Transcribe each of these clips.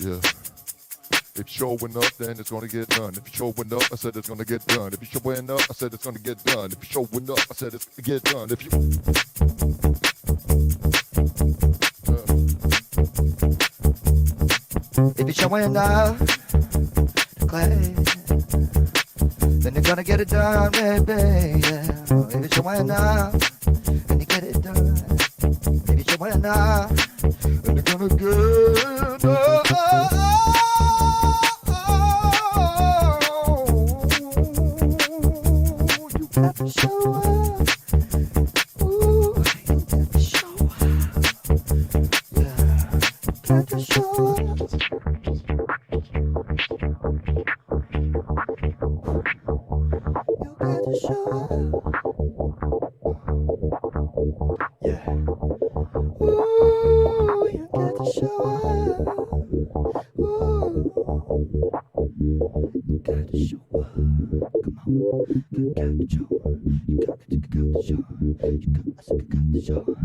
Yeah. If you're showing up, then it's gonna get done. If you're showing up, I said it's gonna get done. If you're showing up, I said it's gonna get done. If you're showing up, I said it's gonna get done. If you If you're showing up to clay, then you're gonna get it done, baby. Yeah. If you're showing up, then you get it done. If you're showing up, then you're gonna get it done. You got to show up. Ooh, you got to show up. Yeah, got to show up. You got to show up. Yeah. Ooh, you got to show up. Ooh, you got to show up. Come on, you got to show up. You got to show up. You got to show up.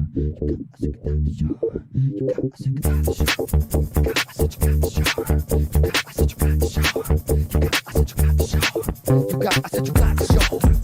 You got to show up. You got to show up. You got to show up. You got to show up. You got to show up. You got to show up. You got to show up. You got to show up.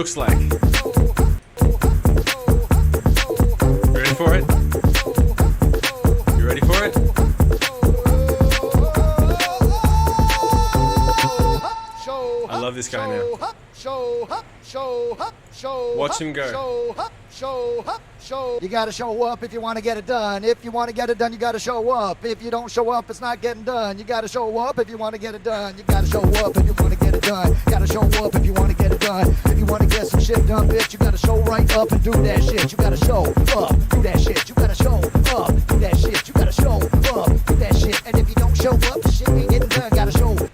looks like. Ready for it? You ready for it? I love this guy now. Watch him go. You gotta show up if you want to get it done. If you want to get it done, you gotta show up. If you don't show up, it's not getting done. You gotta show up if you want to get it done. You gotta show up if you want to get it done. Gotta show up if you want to get it done. If you want to get some shit done, bitch, you gotta show right up and do that shit. You gotta show up, do that shit. You gotta show up, do that shit. You gotta show up, do that shit. And if you don't show up, the shit ain't getting done. Gotta show up.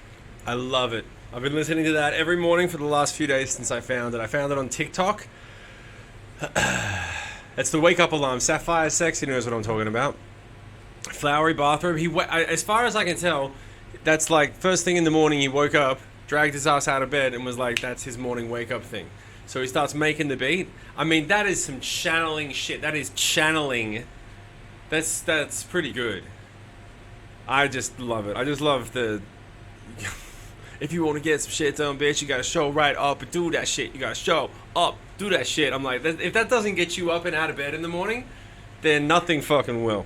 I love it. I've been listening to that every morning for the last few days since I found it. I found it on TikTok. It's the wake up alarm. Sapphire Sexy knows what I'm talking about. Flowery bathroom. As far as I can tell, that's like first thing in the morning he woke up, dragged his ass out of bed and was like, that's his morning wake up thing. So he starts making the beat. I mean, that is some channeling shit. That is channeling. That's pretty good. I just love it. I just love the... If you want to get some shit done, bitch, you gotta show right up and do that shit. You gotta show up, do that shit. I'm like, if that doesn't get you up and out of bed in the morning, then nothing fucking will.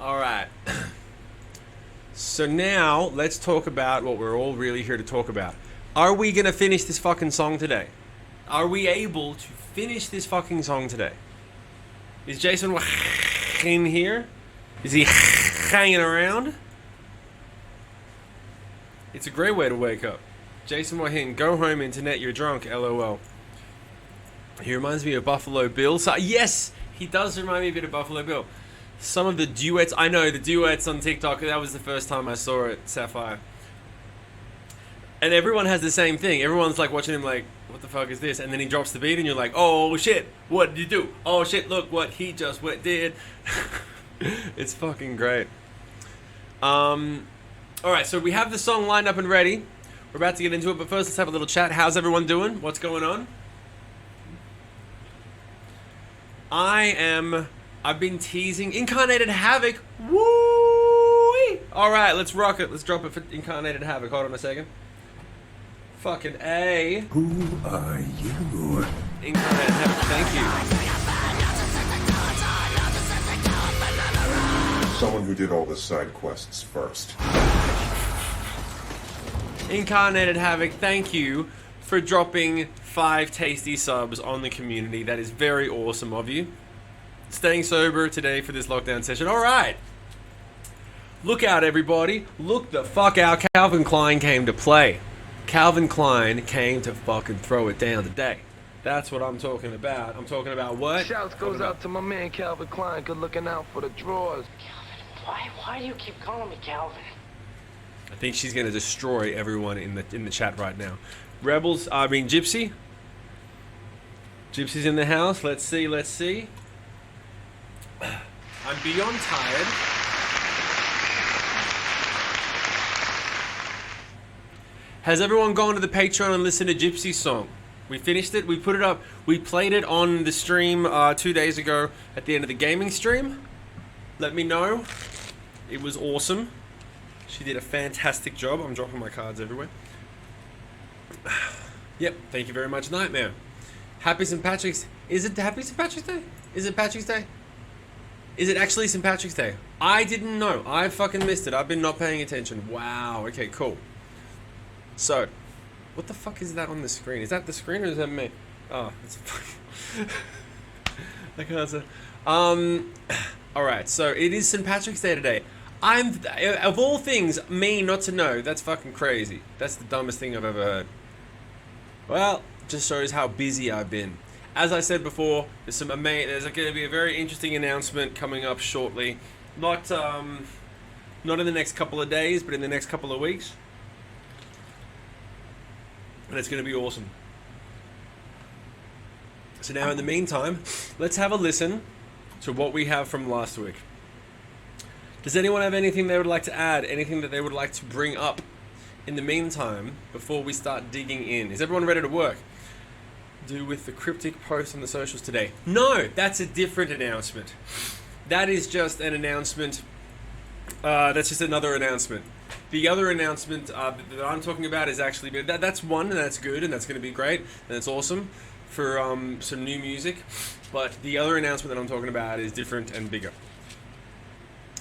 Alright. So now, let's talk about what we're all really here to talk about. Are we gonna finish this fucking song today? Are we able to finish this fucking song today? Is Jason in here? Is he hanging around? It's a great way to wake up. Jason Wahin, go home, internet, you're drunk, LOL. He reminds me of Buffalo Bill. So, yes, he does remind me a bit of Buffalo Bill. Some of the duets, I know, the duets on TikTok, that was the first time I saw it, Sapphire. And everyone has the same thing. Everyone's like watching him like, what the fuck is this? And then he drops the beat and you're like, oh shit, what did you do? Oh shit, look what he just did. It's fucking great. Alright, so we have the song lined up and ready. We're about to get into it, but first let's have a little chat. How's everyone doing? What's going on? I've been teasing Incarnated Havoc. Woo! Alright, let's rock it. Let's drop it for Incarnated Havoc. Hold on a second. Fucking A. Who are you? Incarnated Havoc, thank you. Someone who did all the side quests first. Incarnated Havoc, thank you for dropping 5 tasty subs on the community. That is very awesome of you. Staying sober today for this lockdown session. Alright. Look out, everybody. Look the fuck out. Calvin Klein came to play. Calvin Klein came to fucking throw it down today. That's what I'm talking about. I'm talking about what? Shouts goes out to my man Calvin Klein. Good looking out for the drawers. Why do you keep calling me Calvin? I think she's gonna destroy everyone in the chat right now. Rebels, I mean Gypsy. Gypsy's in the house. Let's see. I'm beyond tired. Has everyone gone to the Patreon and listened to Gypsy's song? We finished it. We put it up. We played it on the stream 2 days ago at the end of the gaming stream. Let me know. It was awesome. She did a fantastic job. I'm dropping my cards everywhere. Yep. Thank you very much, Nightmare. Happy St. Patrick's. Is it Happy St. Patrick's Day? Is it Patrick's Day? Is it actually St. Patrick's Day? I didn't know. I fucking missed it. I've been not paying attention. Wow. Okay, cool. So, what the fuck is that on the screen? Is that the screen or is that me? Oh, it's I can't say. Alright, so it is St. Patrick's Day today. Of all things, me not to know, that's fucking crazy. That's the dumbest thing I've ever heard. Well, just shows how busy I've been. As I said before, there's going to be a very interesting announcement coming up shortly. Not in the next couple of days, but in the next couple of weeks. And it's going to be awesome. So now in the meantime, let's have a listen to what we have from last week. Does anyone have anything they would like to add? Anything that they would like to bring up in the meantime before we start digging in? Is everyone ready to work? Do with the cryptic post on the socials today? No, that's a different announcement. That is just an announcement That's just another announcement. The other announcement that I'm talking about is actually that's one, and that's good, and that's going to be great, and it's awesome for some new music. But the other announcement that I'm talking about is different and bigger.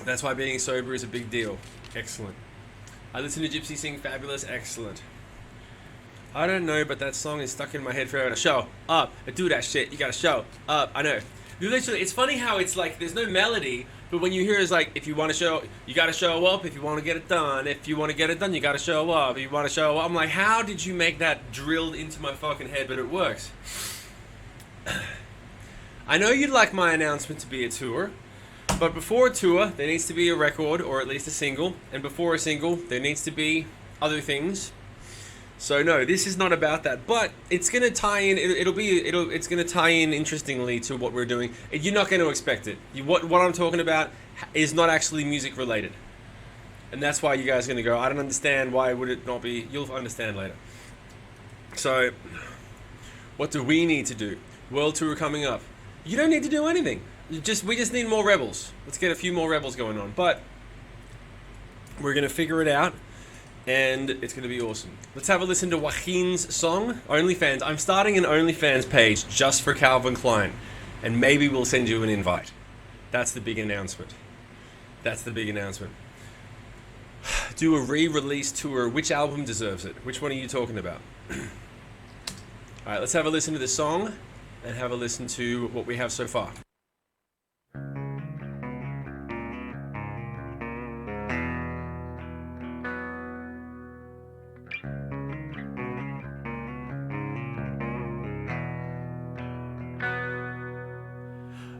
That's why being sober is a big deal. Excellent. I listen to Gypsy sing fabulous. Excellent. I don't know, but that song is stuck in my head forever. Show up, do that shit. You gotta show up. I know. Literally, it's funny how it's like there's no melody, but when you hear it's like if you want to show, you gotta show up. If you want to get it done, if you want to get it done, you gotta show up. If you want to show up, I'm like, how did you make that drilled into my fucking head? But it works. I know you'd like my announcement to be a tour. But before a tour, there needs to be a record, or at least a single. And before a single, there needs to be other things. So no, this is not about that. But it's gonna tie in. It's gonna tie in interestingly to what we're doing. You're not gonna expect it. What I'm talking about is not actually music related, and that's why you guys are gonna go, I don't understand. Why would it not be? You'll understand later. So, what do we need to do? World tour coming up. You don't need to do anything. We just need more rebels. Let's get a few more rebels going on. But we're gonna figure it out, and it's gonna be awesome. Let's have a listen to Joaquin's song, OnlyFans. I'm starting an OnlyFans page just for Calvin Klein, and maybe we'll send you an invite. That's the big announcement. That's the big announcement. Do a re-release tour. Which album deserves it? Which one are you talking about? All right, let's have a listen to the song and have a listen to what we have so far.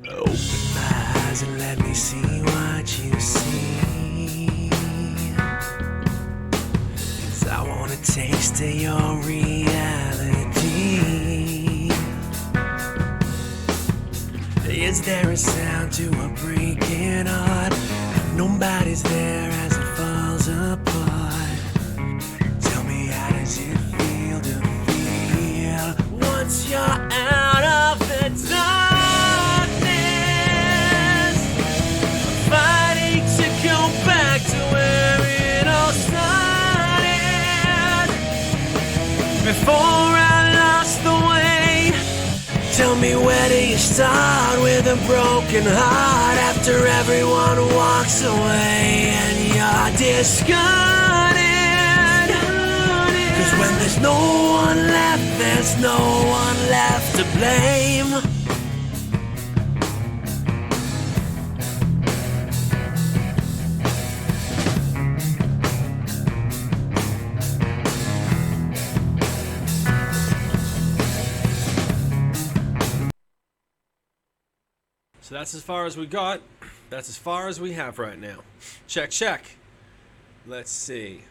Open my eyes and let me see what you see. 'Cause I wanna taste of your reality. Is there a sound to a breaking heart? Nobody's there as it falls apart. Tell me, how does it feel to feel once you're out of the darkness? Fighting to go back to where it all started. Before I lost the way. Tell me, where do you start with a broken heart after everyone walks away and you're discarded? 'Cause when there's no one left, there's no one left to blame. So that's as far as we got. That's as far as we have right now. Check, check. Let's see.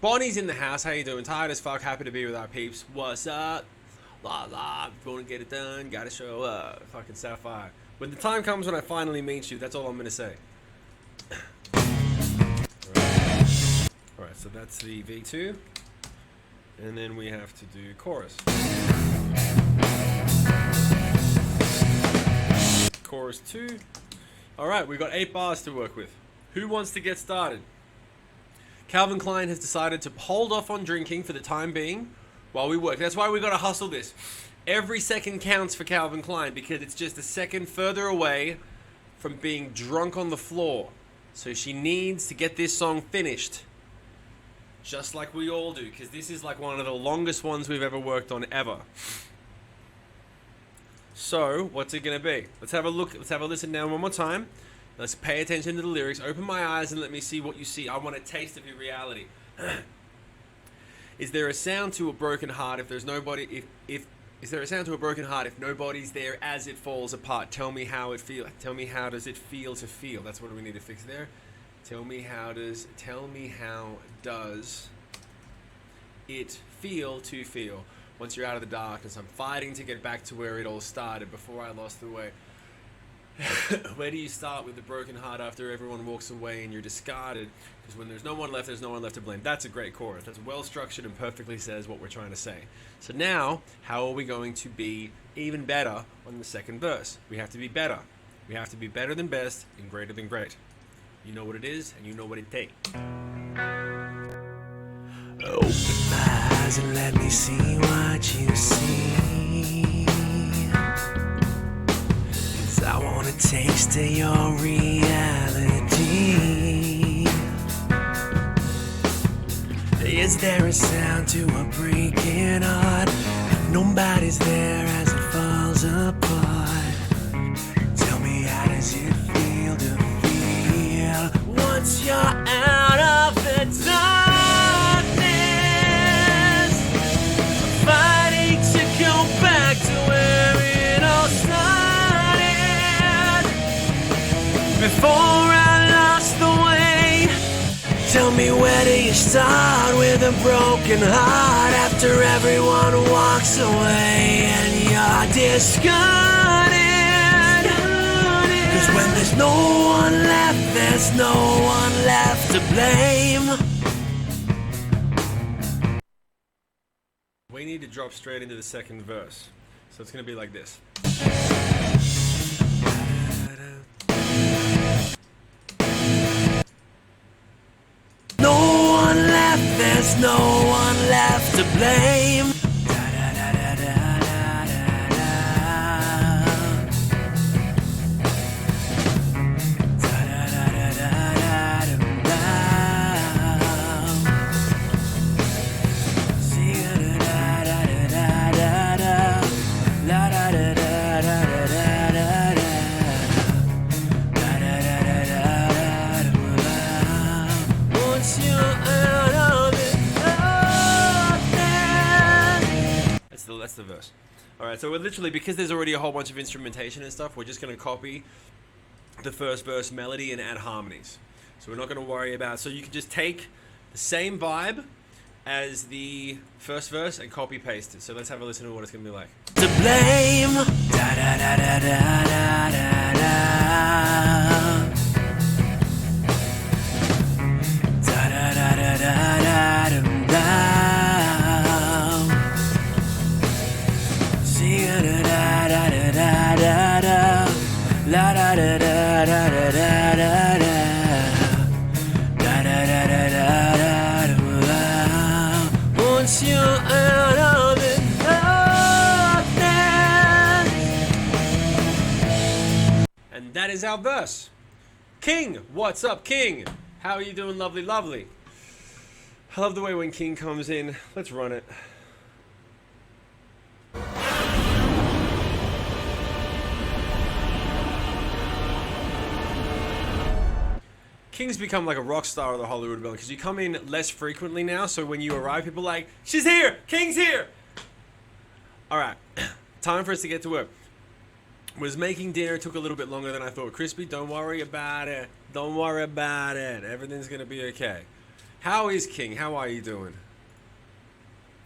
Bonnie's in the house. How you doing? Tired as fuck. Happy to be with our peeps. What's up? La la. Gonna get it done. Gotta show up. Fucking Sapphire. When the time comes when I finally meet you, that's all I'm gonna say. Alright, so that's the V2. And then we have to do chorus. Chorus 2. Alright, we've got 8 bars to work with. Who wants to get started? Calvin Klein has decided to hold off on drinking for the time being while we work. That's why we gotta hustle this. Every second counts for Calvin Klein because it's just a second further away from being drunk on the floor. So she needs to get this song finished. Just like we all do, because this is like one of the longest ones we've ever worked on ever. So, what's it gonna be? Let's have a look. Let's have a listen now one more time. Let's pay attention to the lyrics. Open my eyes and let me see what you see. I want a taste of your reality. Is there a sound to a broken heart if there's nobody? Is there a sound to a broken heart if nobody's there as it falls apart? Tell me how it feels. Tell me, how does it feel to feel? That's what we need to fix there. Tell me how does it feel to feel once you're out of the darkness? I'm fighting to get back to where it all started before I lost the way. Where do you start with the broken heart after everyone walks away and you're discarded? Because when there's no one left, there's no one left to blame. That's a great chorus. That's well structured and perfectly says what we're trying to say. So now, how are we going to be even better on the second verse? We have to be better. We have to be better than best and greater than great. You know what it is, and you know what it takes. Open my eyes and let me see what you see. 'Cause I wanna taste of your reality. Is there a sound to a breaking heart? Nobody's there as it falls apart. Tell me, how does it feel to feel once you're out of the darkness? Fighting to go back to where it all started. Before I lost the way. Tell me, where do you start with a broken heart after everyone walks away and you're discarded? 'Cause when there's no one left, there's no one left to blame. We need to drop straight into the second verse. So it's going to be like this. No one left, there's no one left to blame. That's the verse. Alright, so we're literally, because there's already a whole bunch of instrumentation and stuff, we're just going to copy the first verse melody and add harmonies. So we're not going to worry about, so you can just take the same vibe as the first verse and copy paste it. So let's have a listen to what it's going to be like. To blame. Da, da, da, da, da, da, da, da. Da, da, da, da, da, da, da. See da, da, da, da, da, da, da. La da, da, da, da, da, da, da, da. Da, da, da, da, da, da, da. Once you're out of it. And that is our verse. King, what's up, King? How are you doing, lovely, lovely? I love the way when King comes in. Let's run it. King's become like a rock star of the Hollywood Bowl because you come in less frequently now, so when you arrive, people are like, she's here! King's here! Alright, time for us to get to work. Was making dinner, took a little bit longer than I thought. Crispy, don't worry about it. Don't worry about it. Everything's gonna be okay. How is King? How are you doing?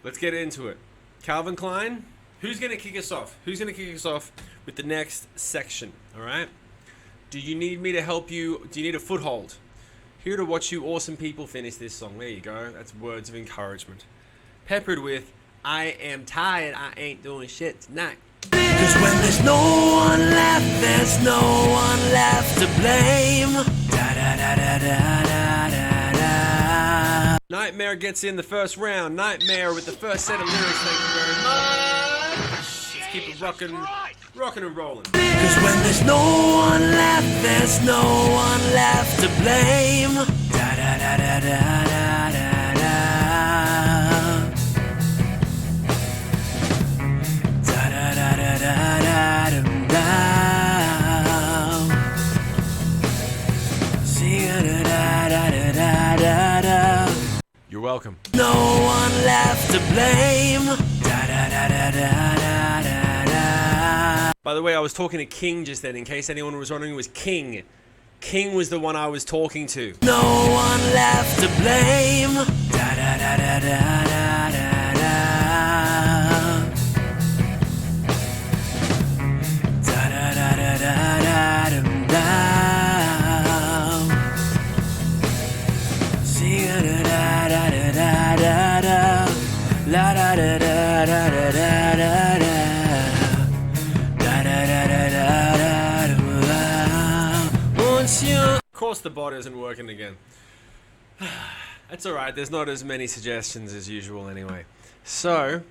Let's get into it. Calvin Klein, who's gonna kick us off? Who's gonna kick us off with the next section? Alright? Do you need me to help you? Do you need a foothold? Here to watch you awesome people finish this song. There you go. That's words of encouragement. Peppered with, I am tired, I ain't doing shit tonight. 'Cause when there's no one left, there's no one left to blame. Da, da, da, da, da, da, da, da. Nightmare gets in the first round. Nightmare with the first set of lyrics. Thank you very much. Let's keep it rocking and rolling. 'Cause when there's no one left, there's no one left to blame. Da, da, da, da, da, da, da, da. Da, da, da, da, da, da, da. See da, da, da, da, da, da, da. You're welcome. No one left to blame. Da, da, da, da, da, da, da, da. By the way, I was talking to King just then, in case anyone was wondering, it was King. King was the one I was talking to. No one left to blame. Da, da, da, da, da, da, da, da. Da, da, da, da, da, da, da. See da, da, da, da, da, da, da. La da, da, da, da, da, da, da, da. Of course, course the bot isn't working again. That's alright, there's not as many suggestions as usual anyway. So,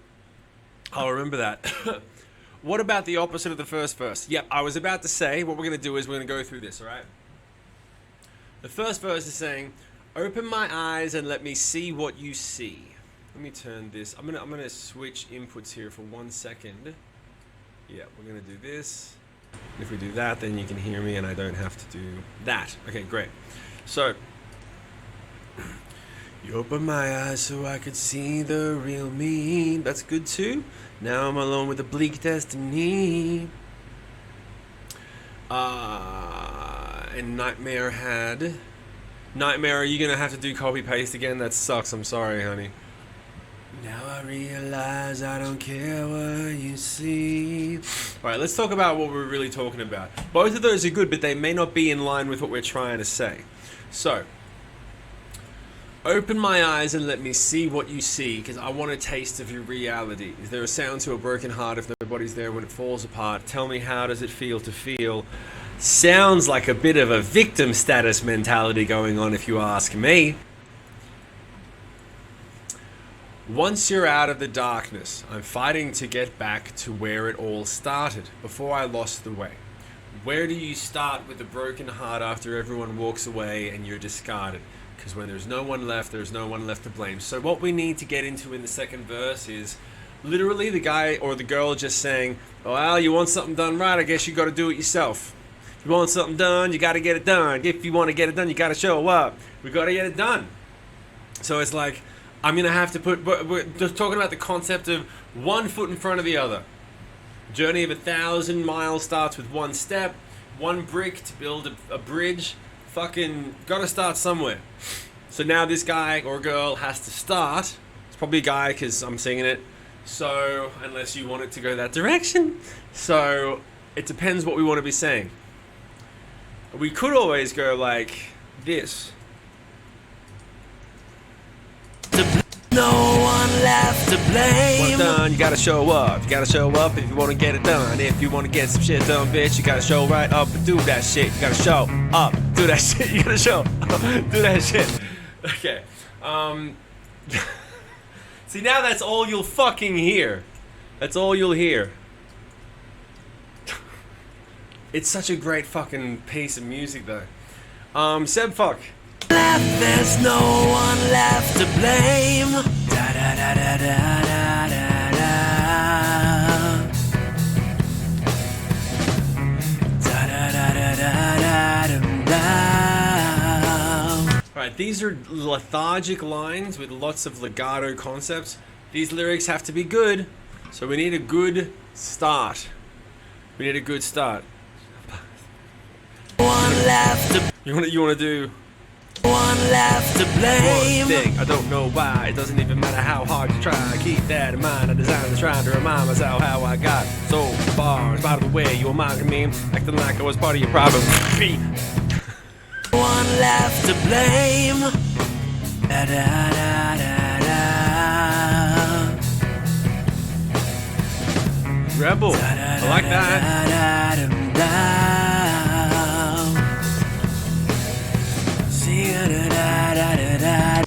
I'll remember that. What about the opposite of the first verse? Yep, I was about to say, what we're going to do is we're going to go through this, alright? The first verse is saying, open my eyes and let me see what you see. Let me turn this. I'm gonna switch inputs here for 1 second. Yeah, we're gonna do this. If we do that, then you can hear me and I don't have to do that. Okay, great. So, you open my eyes so I could see the real me. That's good too. Now I'm alone with a bleak destiny. And Nightmare had... Nightmare, are you gonna have to do copy paste again? That sucks, I'm sorry, honey. Now I realize I don't care what you see. Alright, let's talk about what we're really talking about. Both of those are good, but they may not be in line with what we're trying to say. So, open my eyes and let me see what you see, because I want a taste of your reality. Is there a sound to a broken heart if nobody's there when it falls apart? Tell me, how does it feel to feel? Sounds like a bit of a victim status mentality going on, if you ask me. Once you're out of the darkness, I'm fighting to get back to where it all started, before I lost the way. Where do you start with a broken heart after everyone walks away and you're discarded? Because when there's no one left, there's no one left to blame. So what we need to get into in the second verse is literally the guy or the girl just saying, oh, well, you want something done right, I guess you got to do it yourself. If you want something done, you got to get it done. If you want to get it done, you got to show up. We got to get it done. So it's like, I'm going to have to put, we're just talking about the concept of 1 foot in front of the other. Journey of 1,000 miles starts with 1 step, 1 brick to build a bridge. Fucking got to start somewhere. So now this guy or girl has to start. It's probably a guy because I'm singing it. So, unless you want it to go that direction. So, it depends what we want to be saying. We could always go like this. No one left to blame. Well done, you gotta show up. You gotta show up if you wanna get it done. If you wanna get some shit done, bitch, you gotta show right up and do that shit. You gotta show up, do that shit. You gotta show up, do that shit. Okay. See, now that's all you'll fucking hear. That's all you'll hear. It's such a great fucking piece of music, though. Seb, fuck. There's no one left to blame. Da da da da da da da da. Da da da da da da da. Right, these are lethargic lines with lots of legato concepts. These lyrics have to be good, so we need a good start. We need a good start. One left to You wanna do one left to one blame. thing? I don't know why. It doesn't even matter how hard you try. Keep that in mind. I designed this trying to remind myself how I got so far. In spite of the way you were mocking me, acting like I was part of your problem. One left to blame. Da da da da da. Rebel. I like that. Da da da da.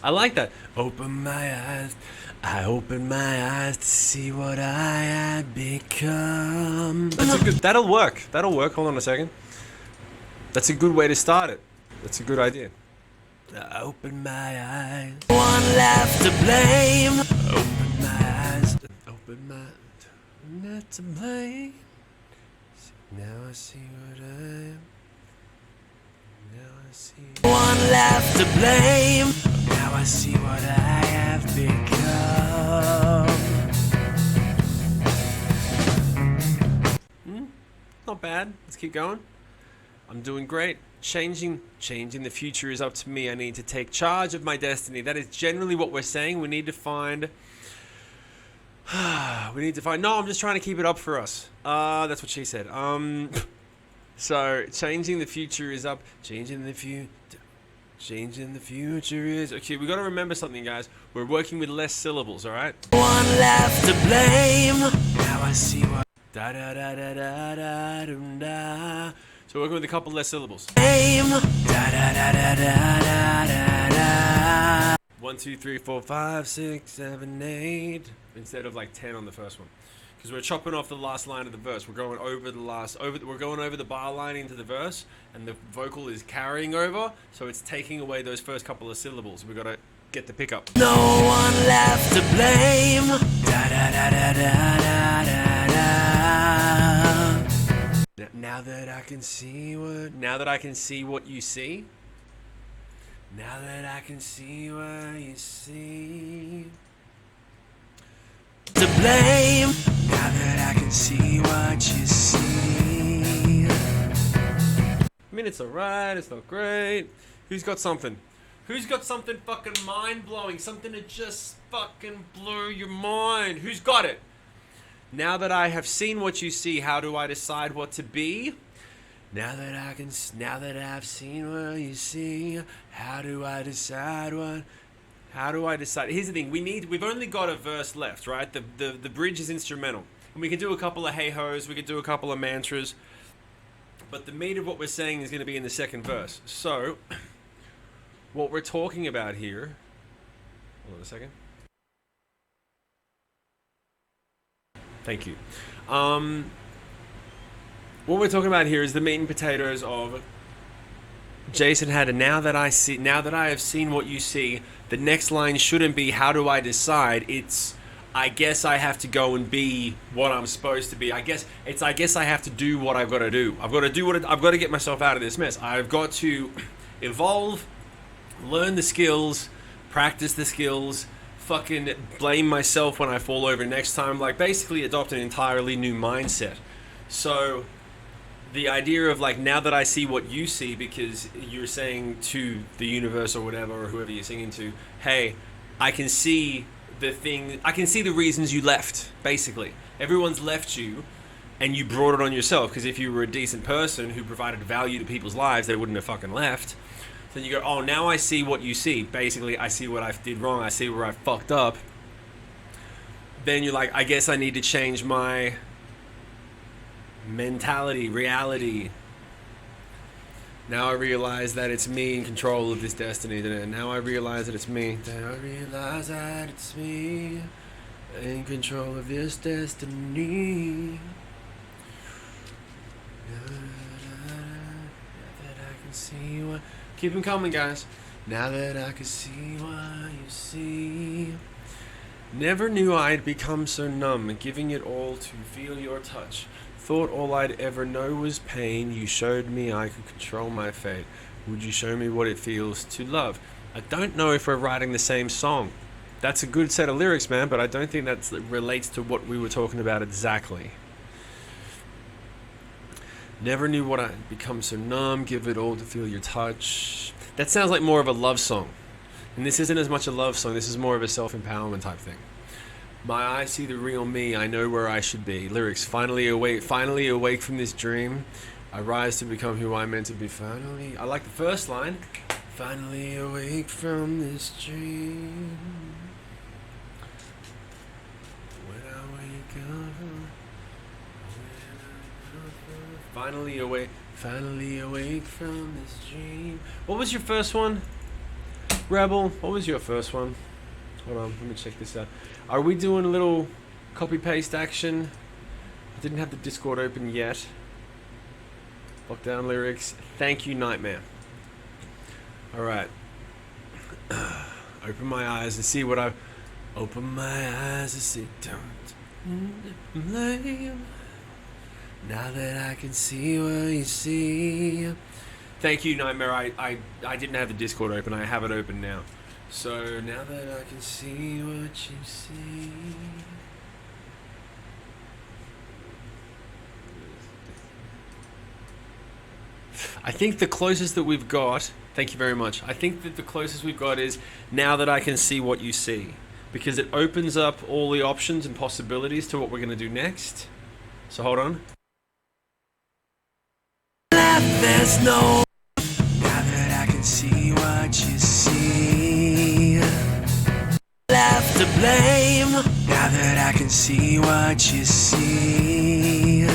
I like that. Open my eyes. I open my eyes to see what I had become. That's a good. That'll work. That'll work. Hold on a second. That's a good way to start it. That's a good idea. I open my eyes. One left to blame. Open my eyes. Open my. Not to blame. Now I see what I am. Now I see. One left to blame. Now I see what I have become. Not bad. Let's keep going. I'm doing great. Changing the future is up to me. I need to take charge of my destiny. That is generally what we're saying. We need to find. No, I'm just trying to keep it up for us. That's what she said. So changing the future is up. Changing the future is okay. We got to remember something, guys. We're working with less syllables. All right. One left to blame. Now I see what. Da da da da da da da da. So we're working with a couple less syllables. Aim. Da da da da da da da da. 1, 2, 3, 4, 5, 6, 7, 8. Instead of like 10 on the first one. Because we're chopping off the last line of the verse. We're going over we're going over the bar line into the verse, and the vocal is carrying over, so it's taking away those first couple of syllables. We've got to get the pickup. No one left to blame. Da da da da da da da da. Now that I can see what you see. Now that I can see what you see. To blame. Now that I can see what you see. I mean, it's alright, it's not great. Who's got something? Who's got something fucking mind-blowing? Something that just fucking blew your mind? Who's got it? Now that I have seen what you see, how do I decide what to be? Now that I've seen what you see, how do I decide what... How do I decide? Here's the thing, we've only got a verse left, right? The bridge is instrumental. And we can do a couple of hey-hos, we can do a couple of mantras, but the meat of what we're saying is going to be in the second verse. So, what we're talking about here... Hold on a second. Thank you. What we're talking about here is the meat and potatoes of... Jason had a now that I have seen what you see. The next line shouldn't be how do I decide. It's I guess I have to go and be what I'm supposed to be. I guess I have to do what I've got to do. I've got to get myself out of this mess. I've got to evolve, learn the skills, practice the skills, fucking blame myself when I fall over next time. Like basically adopt an entirely new mindset. So the idea of like now that I see what you see, because you're saying to the universe or whatever, or whoever you're singing to, hey, I can see the reasons you left. Basically everyone's left you and you brought it on yourself, because if you were a decent person who provided value to people's lives, they wouldn't have fucking left. Then you go, oh, now I see what you see. Basically I see what I did wrong, I see where I fucked up. Then you're like, I guess I need to change my mentality, reality. Now I realize that it's me in control of this destiny. Now I realize that it's me. Now I realize that it's me in control of this destiny. That I can see what... Keep them coming, guys. Now that I can see what you see. Never knew I'd become so numb, giving it all to feel your touch. Thought all I'd ever know was pain. You showed me I could control my fate. Would you show me what it feels to love? I don't know if we're writing the same song. That's a good set of lyrics, man, but I don't think that relates to what we were talking about exactly. Never knew what I'd become so numb, give it all to feel your touch. That sounds like more of a love song. And this isn't as much a love song, this is more of a self-empowerment type thing. My eyes see the real me, I know where I should be. Lyrics, finally awake from this dream. I rise to become who I'm meant to be. Finally, I like the first line. Finally awake from this dream. When I wake up. Finally awake from this dream. What was your first one? Rebel, what was your first one? Hold on, let me check this out. Are we doing a little copy-paste action? I didn't have the Discord open yet. Lockdown lyrics. Thank you, Nightmare. Alright. Open my eyes and see what I... Open my eyes and see... Don't blame. Now that I can see what you see. Thank you, Nightmare. I didn't have the Discord open. I have it open now. So now that I can see what you see. I think the closest that we've got, thank you very much. I think that the closest we've got is now that I can see what you see, because it opens up all the options and possibilities to what we're going to do next. So hold on. There's no... Now that I can see what you see. Left to blame. Now that I can see what you see.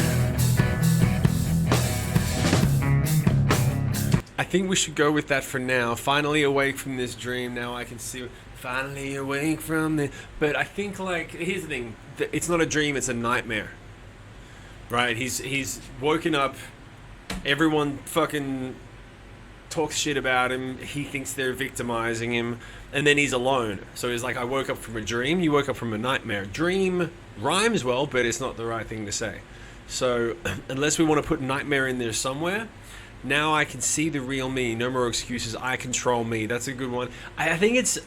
think we should go with that for now. Finally awake from this dream. Now I can see. Finally awake from the. But I think, like, here's the thing. It's not a dream. It's a nightmare. Right? He's woken up. Everyone fucking talks shit about him. He thinks they're victimizing him, and then he's alone. So he's like, I woke up from a dream. You woke up from a nightmare. Dream rhymes well, but it's not the right thing to say. So unless we want to put nightmare in there somewhere, now I can see the real me. No more excuses. I control me. That's a good one. I think it's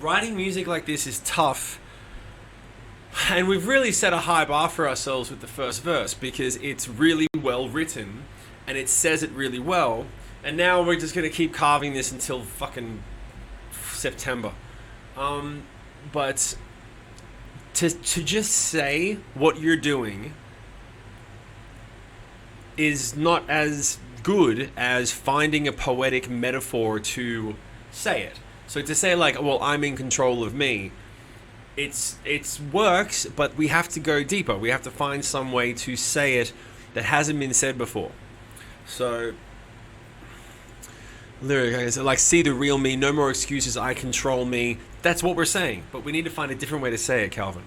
writing music like this is tough. And we've really set a high bar for ourselves with the first verse because it's really well written and it says it really well. And now we're just going to keep carving this until fucking September. But to just say what you're doing is not as good as finding a poetic metaphor to say it. So to say, like, well, I'm in control of me, it's works, but we have to go deeper. We have to find some way to say it that hasn't been said before. So lyric, like, see the real me, no more excuses, I control me. That's what we're saying, but we need to find a different way to say it, Calvin.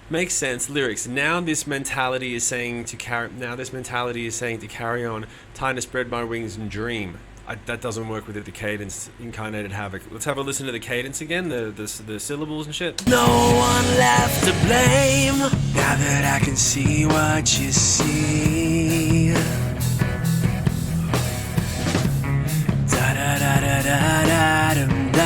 Makes sense. Lyrics. Now this mentality is saying to carry. Now this mentality is saying to carry on. Time to spread my wings and dream. That doesn't work with it. The cadence, incarnated havoc. Let's have a listen to the cadence again. The syllables and shit. No one left to blame. Now that I can see what you see. Da da da da da da da da.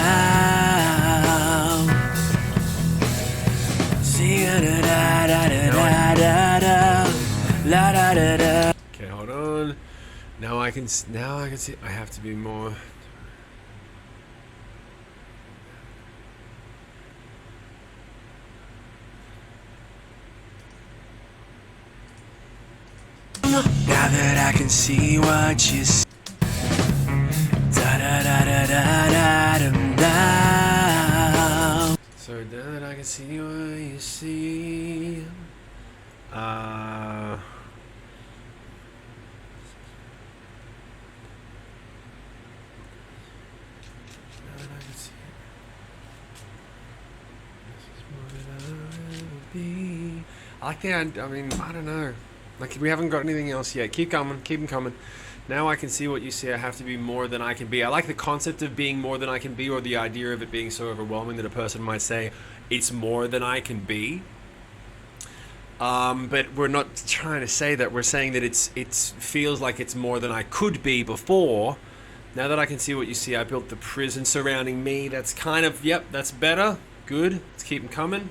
See da da da da da da da la da da da. Okay, hold on. Now I can see. I have to be more. Now that I can see what you see. Da da da da da da da. So now that I can see what you see. I like that. I mean, I don't know. Like, we haven't got anything else yet. Keep coming. Keep them coming. Now I can see what you see. I have to be more than I can be. I like the concept of being more than I can be, or the idea of it being so overwhelming that a person might say, it's more than I can be. But we're not trying to say that. We're saying that it feels like it's more than I could be before. Now that I can see what you see, I built the prison surrounding me. That's kind of, yep, that's better. Good. Let's keep them coming.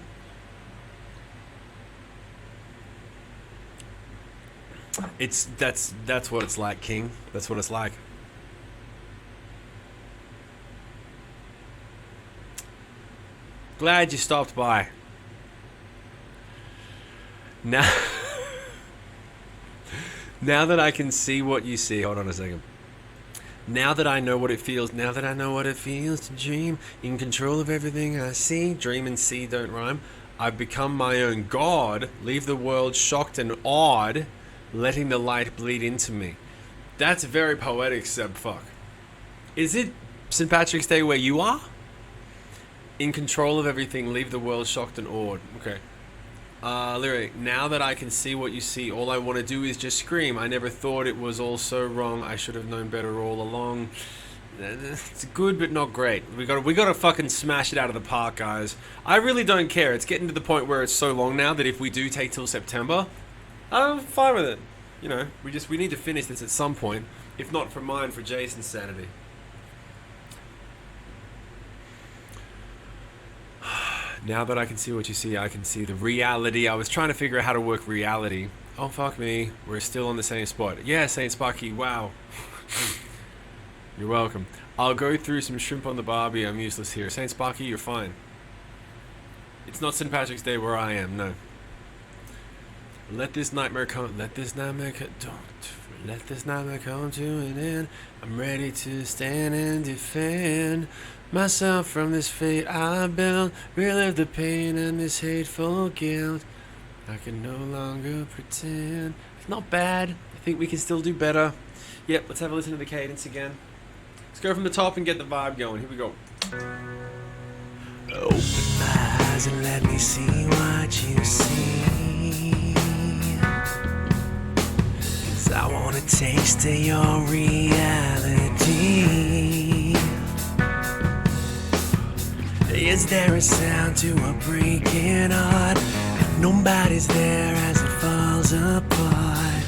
That's what it's like, King. That's what it's like. Glad you stopped by. Now that I can see what you see. Hold on a second. Now that I know what it feels. Now that I know what it feels to dream. In control of everything I see. Dream and see don't rhyme. I've become my own god. Leave the world shocked and awed. Letting the light bleed into me. That's very poetic, Sebfuck. Is it St. Patrick's Day where you are? In control of everything, leave the world shocked and awed. Okay. Lyric. Now that I can see what you see, all I want to do is just scream. I never thought it was all so wrong. I should have known better all along. It's good, but not great. We gotta fucking smash it out of the park, guys. I really don't care. It's getting to the point where it's so long now that if we do take till September, I'm fine with it. You know, we need to finish this at some point. If not for mine, for Jason's sanity. Now that I can see what you see, I can see the reality. I was trying to figure out how to work reality. Oh, fuck me. We're still on the same spot. Yeah, Saint Sparky. Wow. You're welcome. I'll go through some shrimp on the barbie. I'm useless here. Saint Sparky, you're fine. It's not St. Patrick's Day where I am, no. Let this nightmare come. Let this nightmare come. Don't let this nightmare come to an end. I'm ready to stand and defend myself from this fate I built. Relive the pain and this hateful guilt. I can no longer pretend. It's not bad. I think we can still do better. Yep, let's have a listen to the cadence again. Let's go from the top and get the vibe going. Here we go. Open my eyes and let me see what you see. 'Cause I wanna taste of your reality. Is there a sound to a breaking heart? Nobody's there as it falls apart.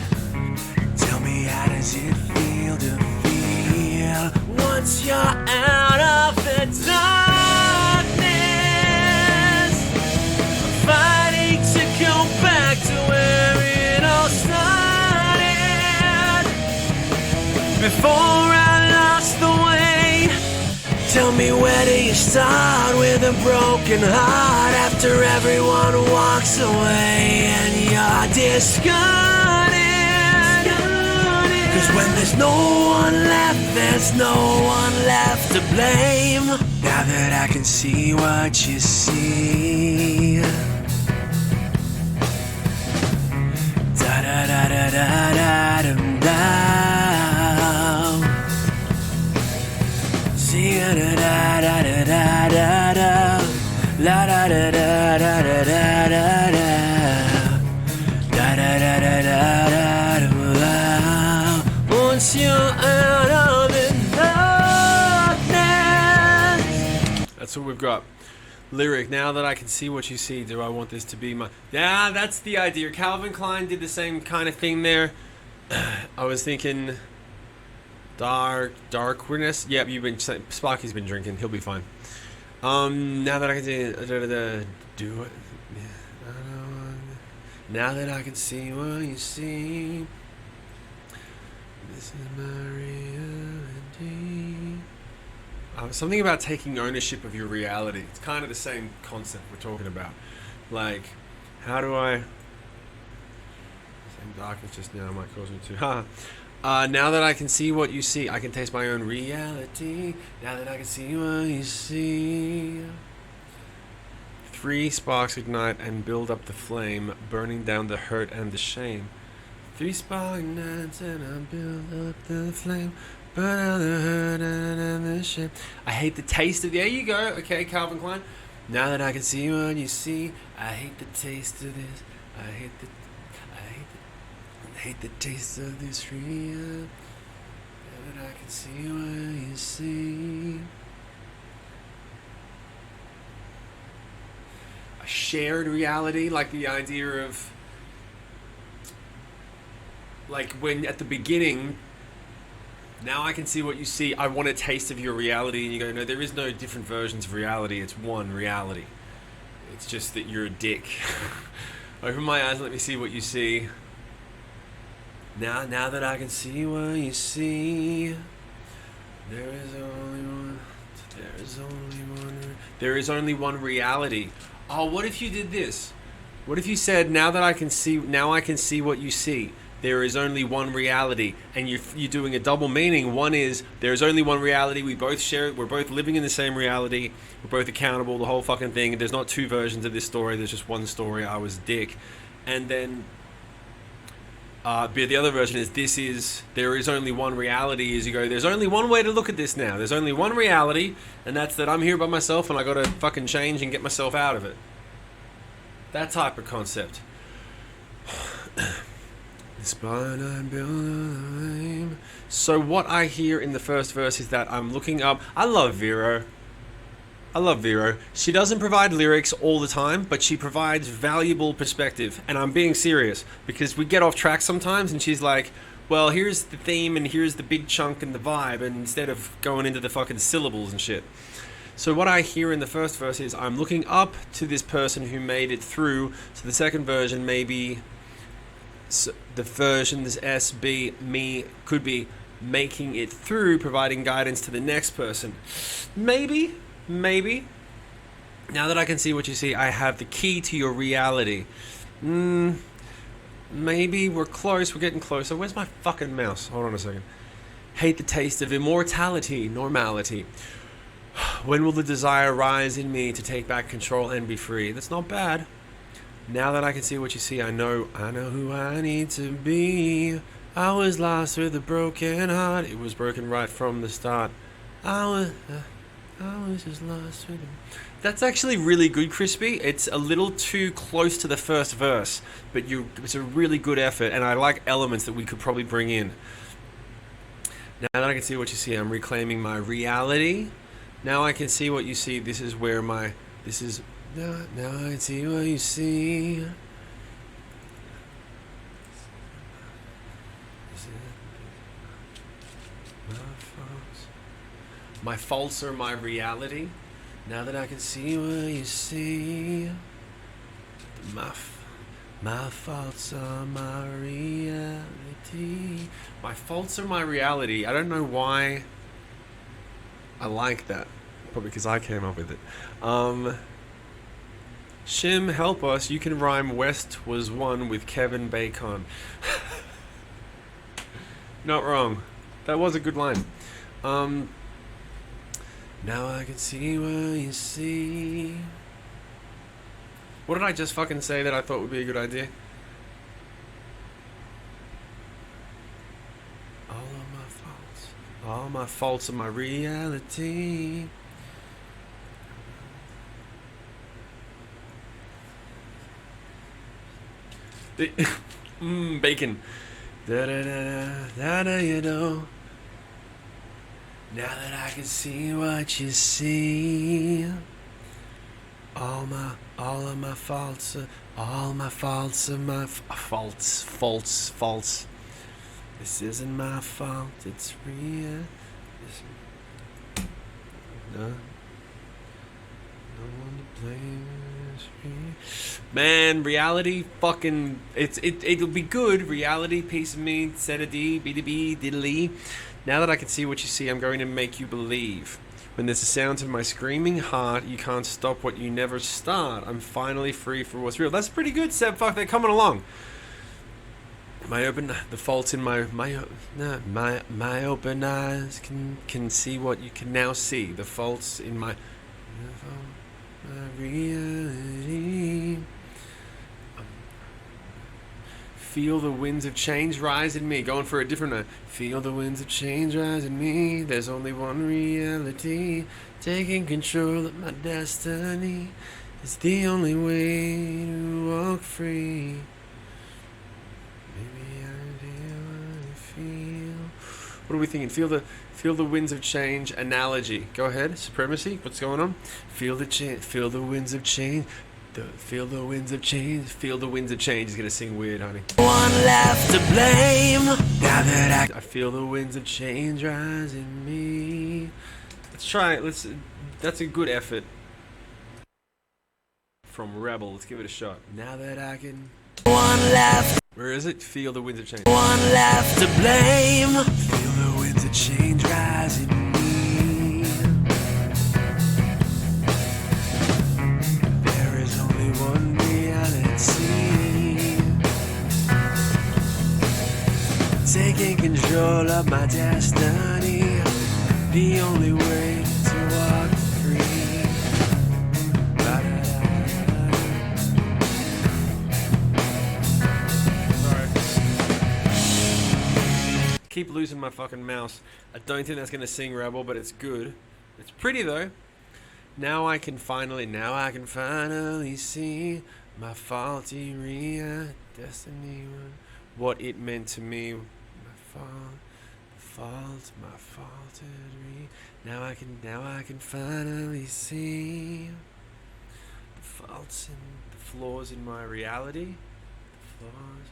Tell me, how does it feel to feel once you're out of the darkness? I'm fighting to go back to where it all started. Before I lost the way, tell me, where do you start with a broken heart after everyone walks away and you're discarded? 'Cause when there's no one left, there's no one left to blame. Now that I can see what you see. Da da da da da da da da. See da da da da da da da. La da da da da da da da da. Da da da da da da da. Once you're out of the darkness. That's what we've got. Lyric, now that I can see what you see, do I want this to be my... Yeah, that's the idea. Calvin Klein did the same kind of thing there. I was thinking... Darkness? Yep, Sparky's been drinking. He'll be fine. Now that I can see... do it. Now that I can see what you see... This is my reality. Something about taking ownership of your reality. It's kind of the same concept we're talking about. Like, how do I... Same darkness just now might cause me to... now that I can see what you see, I can taste my own reality. Now that I can see what you see. 3 sparks ignite and build up the flame, burning down the hurt and the shame. 3 sparks ignite and I build up the flame, burn out the hurt and the shame. I hate the taste of... There you go. Okay, Calvin Klein. Now that I can see what you see, I hate the taste of this. I hate the taste of this real. Now that I can see what you see. A shared reality, like the idea of... Like when at the beginning, now I can see what you see, I want a taste of your reality, and you go, no, there is no different versions of reality, it's one reality. It's just that you're a dick. Open my eyes and let me see what you see. Now that I can see what you see, there is only one reality. Oh, what if you did this? What if you said, now I can see what you see. There is only one reality, and you're doing a double meaning. One is, there is only one reality, we both share it, we're both living in the same reality, we're both accountable, the whole fucking thing. There's not 2 versions of this story, there's just one story, I was a dick. And then, but the other version is, there is only one reality, is you go, there's only one way to look at this now, there's only one reality, and that's that I'm here by myself and I gotta fucking change and get myself out of it. That type of concept. So what I hear in the first verse is that I'm looking up... I love Vero. She doesn't provide lyrics all the time, but she provides valuable perspective. And I'm being serious, because we get off track sometimes, and she's like, well, here's the theme, and here's the big chunk and the vibe, and instead of going into the fucking syllables and shit. So what I hear in the first verse is, I'm looking up to this person who made it through. So the second version maybe... So the version, this SB, me, could be making it through, providing guidance to the next person. Maybe. Now that I can see what you see, I have the key to your reality. Maybe we're close, we're getting closer. Where's my fucking mouse? Hold on a second. Hate the taste of immortality, normality. When will the desire rise in me to take back control and be free? That's not bad. Now that I can see what you see, I know who I need to be. I was lost with a broken heart. It was broken right from the start. I was just lost with a... That's actually really good, Crispy. It's a little too close to the first verse, but it's a really good effort, and I like elements that we could probably bring in. Now that I can see what you see, I'm reclaiming my reality. Now I can see what you see. This is where my... This is... Now I can see what you see. My faults are my reality. Now that I can see what you see. My faults are my reality. My faults are my reality. I don't know why I like that. Probably because I came up with it. Shim, help us. You can rhyme West was one with Kevin Bacon. Not wrong. That was a good line. Now I can see what you see. What did I just fucking say that I thought would be a good idea? All my faults are my reality. Bacon. Da da da da da, you know. Now that I can see what you see, all of my faults are my faults. This isn't my fault, it's real. No one to blame. Man, reality, fucking, it'll be good. Reality, piece of me, set-a-dee, be-de-bee, diddly. Now that I can see what you see, I'm going to make you believe. When there's a sound to my screaming heart, you can't stop what you never start. I'm finally free for what's real. That's pretty good, Seb. Fuck, they're coming along. The faults in my open eyes can see what you can now see. The faults in my reality. Feel the winds of change rise in me. Going for a different note. Feel the winds of change rise in me. There's only one reality. Taking control of my destiny is the only way to walk free. Maybe I feel. What are we thinking? Feel the winds of change analogy. Go ahead. Supremacy. What's going on? Feel the winds of change. Feel the winds of change. Feel the winds of change. He's gonna sing weird, honey. One left to blame. Now that I feel the winds of change rise in me. Let's try it. That's a good effort from Rebel. Let's give it a shot. Now that I can. One left. Where is it? Feel the winds of change. One left to blame. Feel the winds of change rise in me. One reality, taking control of my destiny, the only way to walk free. Sorry. Keep losing my fucking mouse. I don't think that's gonna sing Rebel, but it's good. It's pretty though. Now I can finally see my faulty destiny, what it meant to me. My faulted Now I can finally see the faults and the flaws in my reality. The flaws.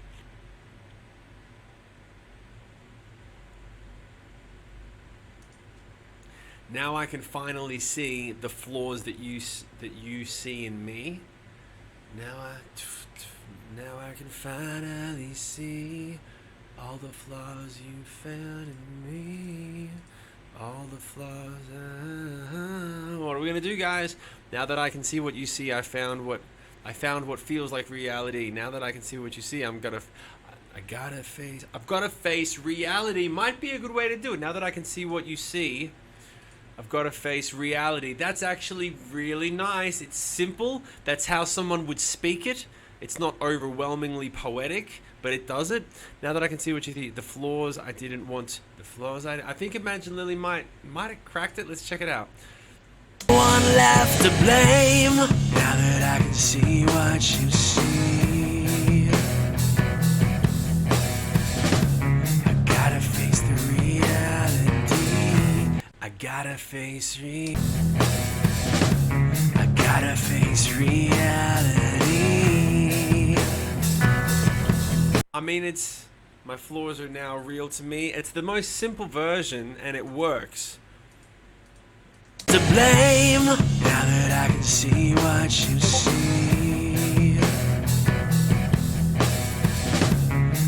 Now I can finally see the flaws that you see in me. Now I can finally see all the flaws you found in me. All the flaws. What are we gonna do, guys? Now that I can see what you see, I found what feels like reality. Now that I can see what you see, I've got to face reality. Might be a good way to do it. Now that I can see what you see, I've got to face reality. That's actually really nice. It's simple. That's how someone would speak it. It's not overwhelmingly poetic, but it does it. Now that I can see what you think, the flaws I didn't want, the flaws I think Imagine Lily might have cracked it. Let's check it out. One left to blame. Now that I can see what you see, I gotta face the reality. I gotta face reality. I mean, my flaws are now real to me. It's the most simple version, and it works. To blame. Now that I can see what you see,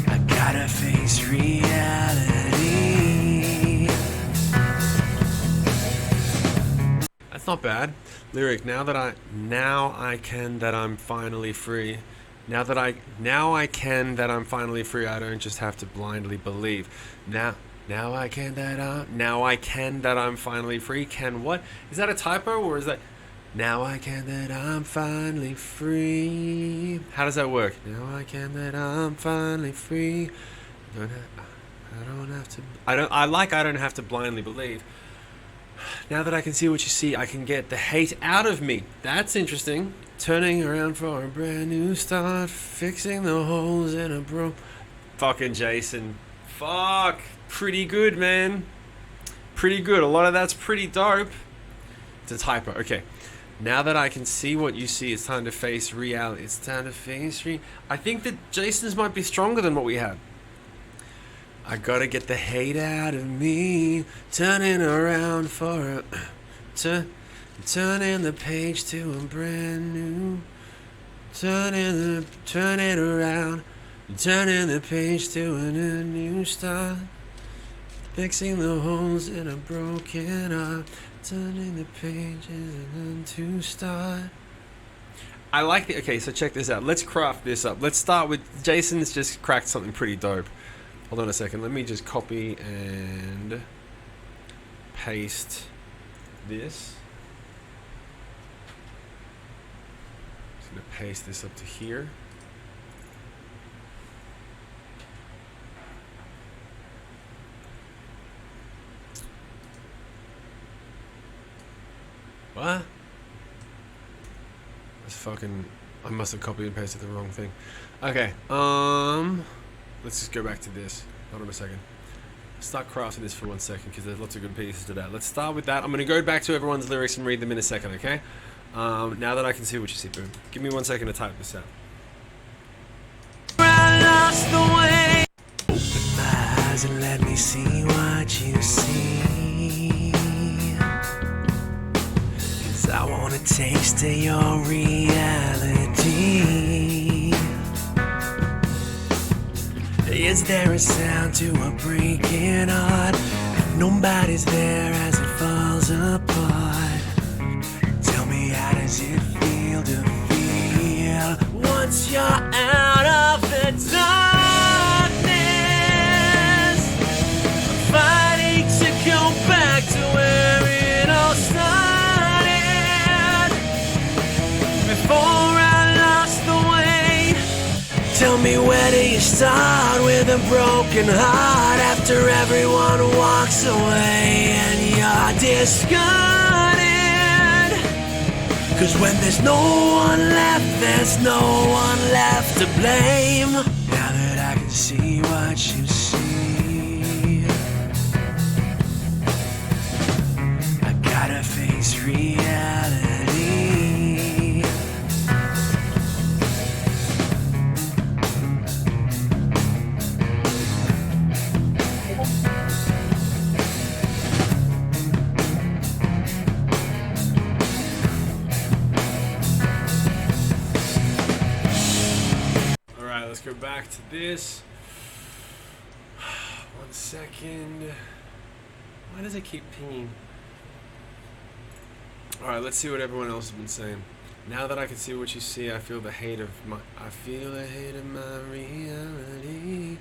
I gotta face reality. That's not bad. Lyric. Now I can that I'm finally free. Now I can that I'm finally free. I don't just have to blindly believe. Now I can that I'm finally free. Can what? Is that a typo or is that? Now I can that I'm finally free. How does that work? Now I can that I'm finally free. I don't have to blindly believe. Now that I can see what you see, I can get the hate out of me. That's interesting. Turning around for a brand new start, fixing the holes in a fucking Jason. Fuck. Pretty good, man. Pretty good. A lot of that's pretty dope. It's a typo. Okay. Now that I can see what you see, it's time to face reality. I think that Jason's might be stronger than what we had. I gotta get the hate out of me. Turning around for a... Turning the page to a brand new... Turn it around. Turning the page to a new start. Fixing the holes in a broken heart. Turning the pages and to start. I like the... Okay, so check this out. Let's craft this up. Let's start with... Jason's just cracked something pretty dope. Hold on a second. Let me just copy and paste this. Just going to paste this up to here. What? That's fucking... I must have copied and pasted the wrong thing. Okay, let's just go back to this. Hold on a second. Start crafting this for 1 second because there's lots of good pieces to that. Let's start with that. I'm going to go back to everyone's lyrics and read them in a second, okay? Now that I can see what you see, boom. Give me 1 second to type this out. I lost the way. Open my eyes and let me see what you see. 'Cause I wanna taste of your reality. Is there a sound to a breaking heart? If nobody's there as it falls apart, tell me, how does it feel to feel once you're out of the darkness? I'm fighting to go back to where it all started. Before I lost the way, tell me, where do you start with a broken heart after everyone walks away and you're discarded? 'Cause when there's no one left, there's no one left to blame. Now that I can see what you see, I gotta face reality. Let's go back to this. 1 second. Why does it keep pinging? Alright, let's see what everyone else has been saying. Now that I can see what you see, I feel the hate of my reality.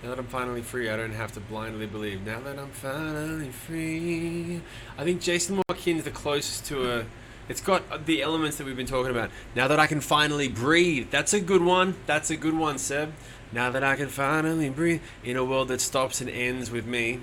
Now that I'm finally free, I don't have to blindly believe. Now that I'm finally free. I think Jason Joaquin's the closest to a... It's got the elements that we've been talking about. Now that I can finally breathe. That's a good one. That's a good one, Seb. Now that I can finally breathe in a world that stops and ends with me.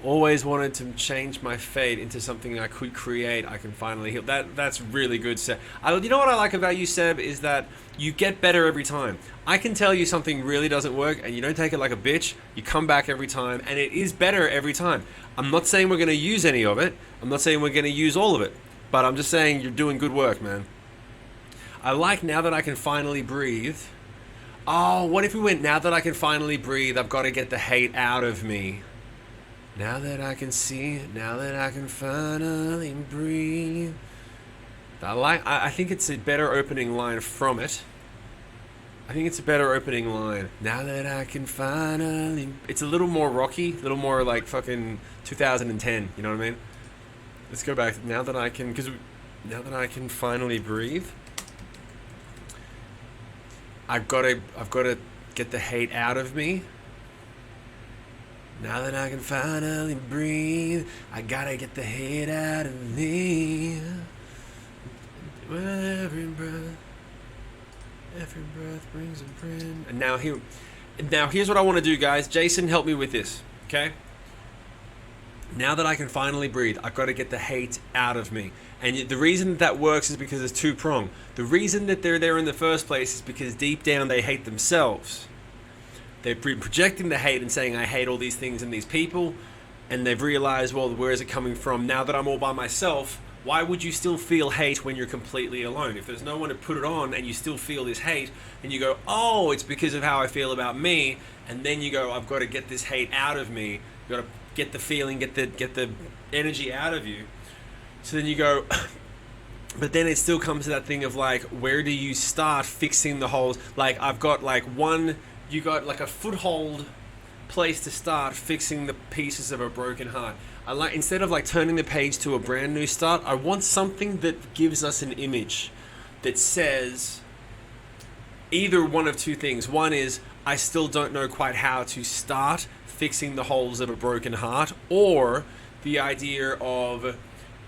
Always wanted to change my fate into something I could create. I can finally heal. That's really good, Seb. You know what I like about you, Seb, is that you get better every time. I can tell you something really doesn't work and you don't take it like a bitch. You come back every time and it is better every time. I'm not saying we're going to use any of it. I'm not saying we're going to use all of it. But I'm just saying you're doing good work, man. I like now that I can finally breathe. Oh, what if we went, now that I can finally breathe, I've got to get the hate out of me. Now that I can see, now that I can finally breathe. I think it's a better opening line from it. I think it's a better opening line. Now that I can finally... It's a little more rocky, a little more like fucking 2010, you know what I mean? Let's go back. Now that I can... Now that I can finally breathe. I've got to get the hate out of me. Now that I can finally breathe, I gotta get the hate out of me. Every breath brings a grin. And now here's what I want to do, guys. Jason, help me with this, okay? Now that I can finally breathe, I've got to get the hate out of me. And the reason that works is because it's two-pronged. The reason that they're there in the first place is because deep down they hate themselves. They've been projecting the hate and saying, I hate all these things and these people. And they've realized, well, where is it coming from? Now that I'm all by myself, why would you still feel hate when you're completely alone? If there's no one to put it on and you still feel this hate, and you go, oh, it's because of how I feel about me. And then you go, I've got to get this hate out of me. You've got to get the feeling, get the energy out of you. So then you go... But then it still comes to that thing of like, where do you start fixing the holes? Like, I've got like you got like a foothold place to start fixing the pieces of a broken heart. I like, instead of like turning the page to a brand new start, I want something that gives us an image that says either one of two things. One is, I still don't know quite how to start fixing the holes of a broken heart, or the idea of,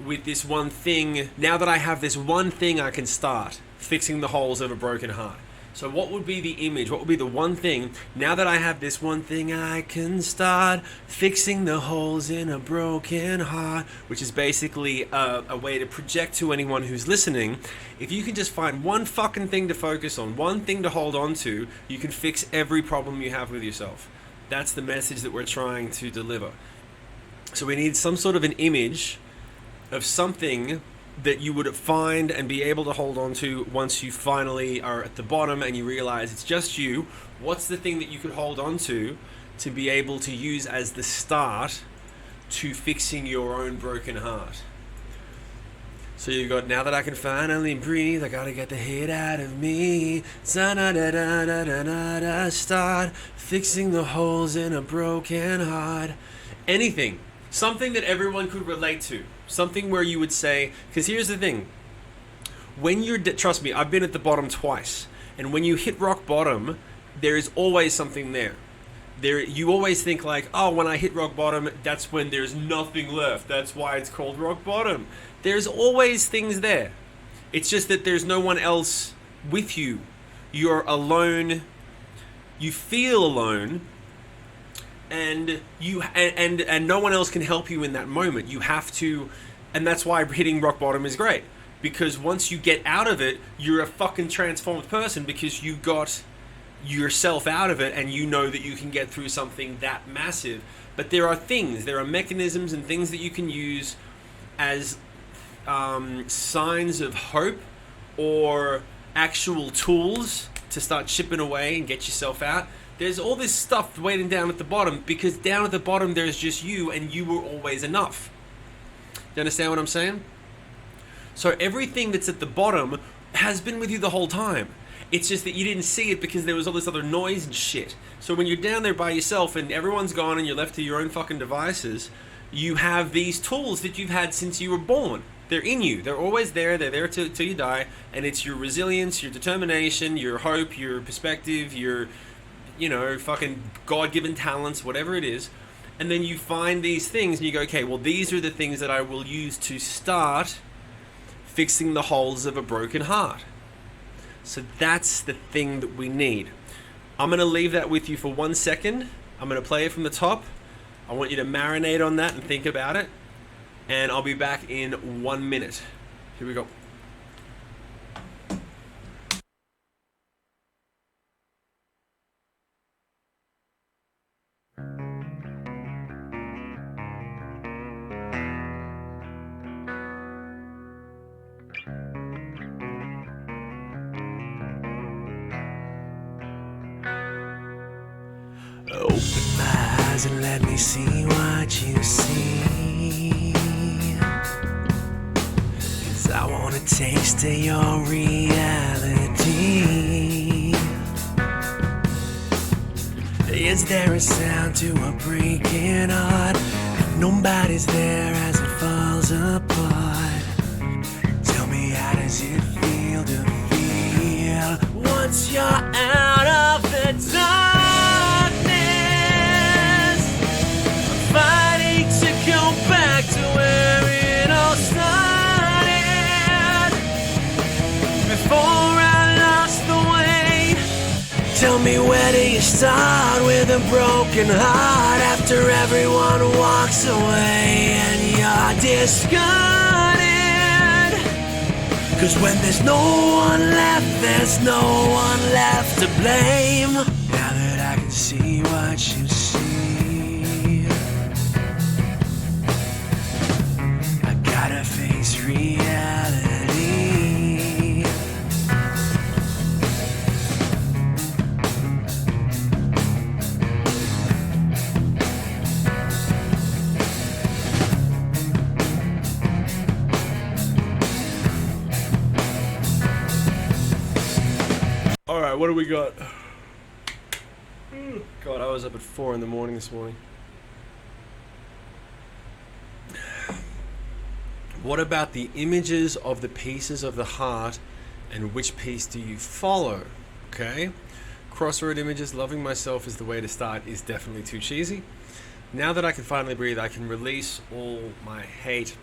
with this one thing, now that I have this one thing, I can start fixing the holes of a broken heart. So what would be the image? What would be the one thing? Now that I have this one thing, I can start fixing the holes in a broken heart, which is basically a way to project to anyone who's listening. If you can just find one fucking thing to focus on, one thing to hold on to, you can fix every problem you have with yourself. That's the message that we're trying to deliver. So we need some sort of an image of something that you would find and be able to hold on to once you finally are at the bottom and you realize it's just you. What's the thing that you could hold on to be able to use as the start to fixing your own broken heart? So you've got, now that I can finally breathe, I gotta get the hate out of me. Start fixing the holes in a broken heart. Anything. Something that everyone could relate to. Something where you would say, because here's the thing. When you're, trust me, I've been at the bottom twice. And when you hit rock bottom, there is always something there. You always think like, oh, when I hit rock bottom, that's when there's nothing left. That's why it's called rock bottom. There's always things there. It's just that there's no one else with you. You're alone. You feel alone. And no one else can help you in that moment. You have to, and that's why hitting rock bottom is great. Because once you get out of it, you're a fucking transformed person because you got yourself out of it and you know that you can get through something that massive. But there are mechanisms and things that you can use as signs of hope or actual tools to start chipping away and get yourself out. There's all this stuff waiting down at the bottom because down at the bottom there's just you and you were always enough. Do you understand what I'm saying? So everything that's at the bottom has been with you the whole time. It's just that you didn't see it because there was all this other noise and shit. So when you're down there by yourself and everyone's gone and you're left to your own fucking devices, you have these tools that you've had since you were born. They're in you. They're always there. They're there till you die. And it's your resilience, your determination, your hope, your perspective, your, fucking God-given talents, whatever it is. And then you find these things and you go, okay, well, these are the things that I will use to start fixing the holes of a broken heart. So that's the thing that we need. I'm going to leave that with you for 1 second. I'm going to play it from the top. I want you to marinate on that and think about it. And I'll be back in 1 minute. Here we go. Open my eyes and let me see what you see. 'Cause I wanna taste of your reality. Is there a sound to a breaking heart? Nobody's there as it falls apart. Tell me, how does it feel to feel once you're out of the darkness? Fighting to go back to where it all started. Before I lost the way. Tell me, where do you start with a broken heart after everyone walks away and you're discarded? 'Cause when there's no one left, there's no one left to blame. Now that I can see what you see, I gotta face reality. All right, what do we got? God, I was up at 4 in the morning this morning. What about the images of the pieces of the heart, and which piece do you follow? Okay. Crossroad images, loving myself is the way to start, is definitely too cheesy. Now that I can finally breathe, I can release all my hate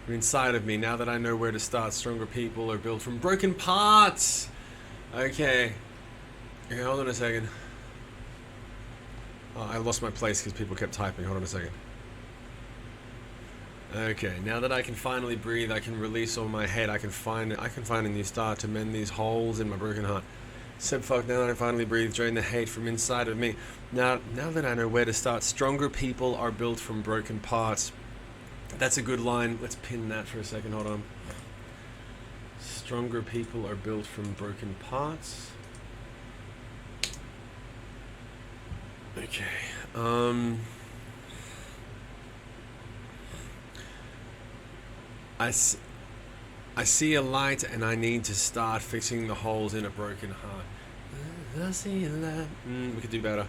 inside of me. Now that I know where to start, stronger people are built from broken parts. Okay, hold on a second. Oh, I lost my place because people kept typing. Hold on a second. Okay, now that I can finally breathe, I can release all my hate. I can find a new start to mend these holes in my broken heart. Said fuck, now that I finally breathe, drain the hate from inside of me. Now that I know where to start, stronger people are built from broken parts. That's a good line. Let's pin that for a second. Hold on. Stronger people are built from broken parts. Okay. I see a light and I need to start fixing the holes in a broken heart. I see a light. We could do better.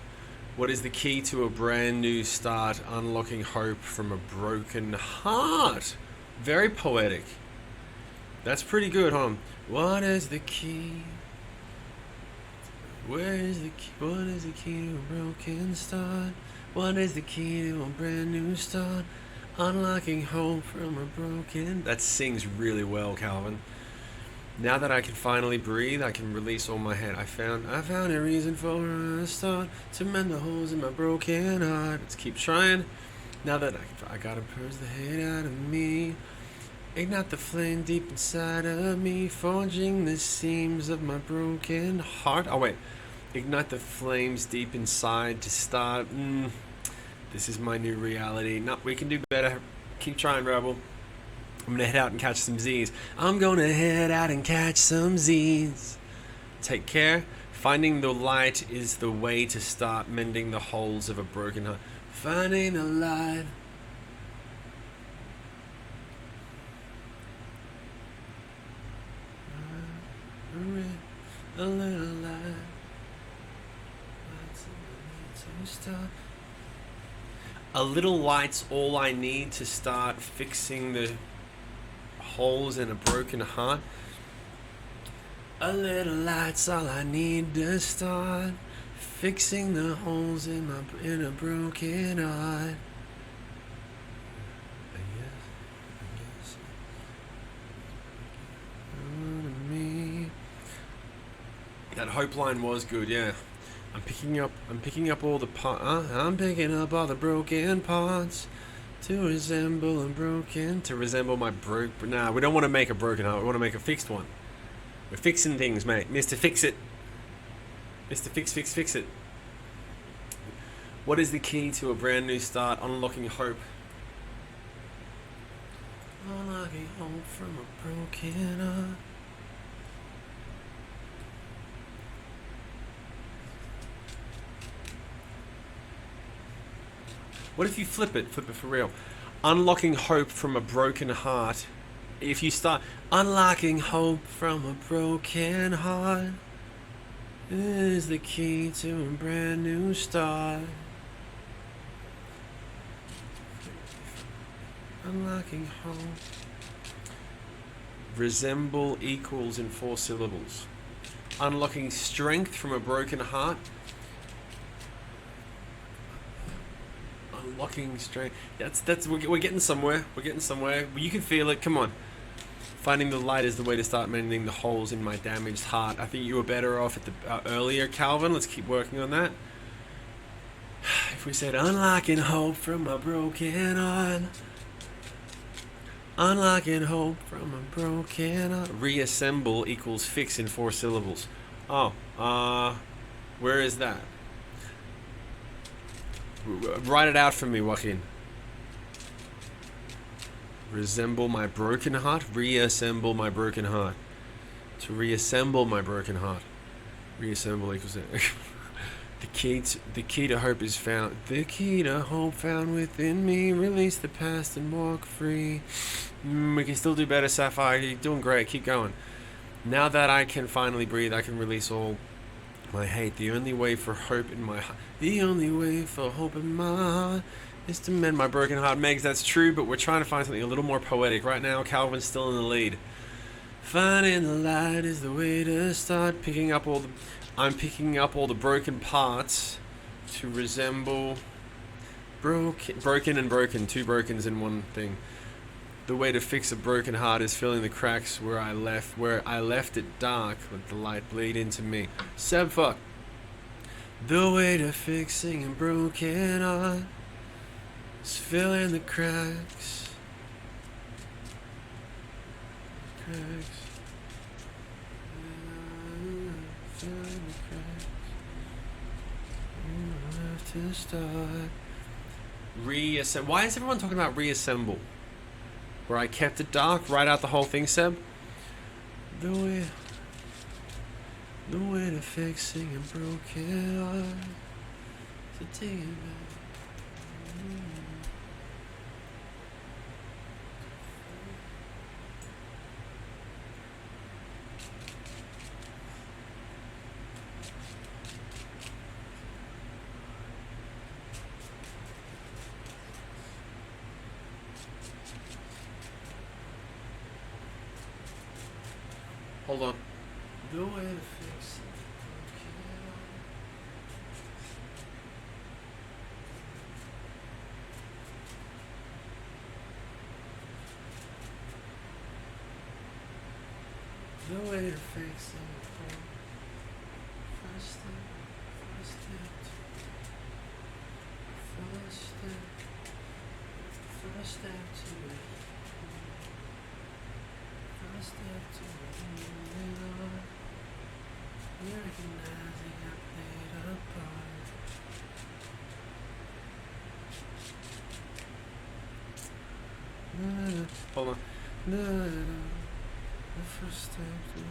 What is the key to a brand new start? Unlocking hope from a broken heart. Very poetic. That's pretty good, huh? What is the key? Where is the key? What is the key to a broken start? What is the key to a brand new start? Unlocking hope from a broken... That sings really well, Calvin. Now that I can finally breathe, I can release all my hate. I found a reason for a start to mend the holes in my broken heart. Let's keep trying. Now that I gotta purge the hate out of me. Ignite the flame deep inside of me, forging the seams of my broken heart. Oh wait, ignite the flames deep inside to start. This is my new reality. No, we can do better. Keep trying, Rebel. I'm gonna head out and catch some Z's. I'm gonna head out and catch some Z's. Take care. Finding the light is the way to start mending the holes of a broken heart. Finding the light. A little light. A little light's all I need to start fixing the holes in a broken heart. A little light's all I need to start fixing the holes in a broken heart. I guess. That hope line was good, yeah. I'm picking up all the I'm picking up all the broken parts to resemble my Nah, we don't want to make a broken heart. We want to make a fixed one. We're fixing things, mate. Mr. Fix It. Mr. Fix It. What is the key to a brand new start? Unlocking hope. Unlocking hope from a broken heart. What if you flip it? Flip it for real. Unlocking hope from a broken heart. If you start unlocking hope from a broken heart is the key to a brand new start. Unlocking hope. Resemble equals in 4 syllables. Unlocking strength from a broken heart. Unlocking strength. We're getting somewhere. We're getting somewhere. You can feel it. Come on. Finding the light is the way to start mending the holes in my damaged heart. I think you were better off at the earlier, Calvin. Let's keep working on that. If we said unlocking hope from a broken heart. Unlocking hope from a broken heart. Reassemble equals fix in 4 syllables. Oh, where is that? Write it out for me, Joaquin. Resemble my broken heart. Reassemble my broken heart. To reassemble my broken heart. Reassemble equals the key to hope is found. The key to hope found within me. Release the past and walk free. We can still do better, Sapphire. You're doing great. Keep going. Now that I can finally breathe, I can release all my hate. The only way for hope in my heart. The only way for hope in my heart is to mend my broken heart. Megs, that's true, but we're trying to find something a little more poetic. Right now, Calvin's still in the lead. Finding the light is the way to start. I'm picking up all the broken parts to resemble broken and broken. 2 brokens in one thing. The way to fix a broken heart is filling the cracks where I left it dark. Let the light bleed into me. Seb, fuck. The way to fixing a broken heart is filling the cracks. Filling the cracks. To start. Reassemble. Why is everyone talking about reassemble? Where I kept it dark, write out the whole thing, Seb. The way to fixing a broken heart. To take it back. Hold on. The way to fix it. The way to fix it. First step. First step to it. First step to it. Recognizing I played a part. Hold on. The first step to it.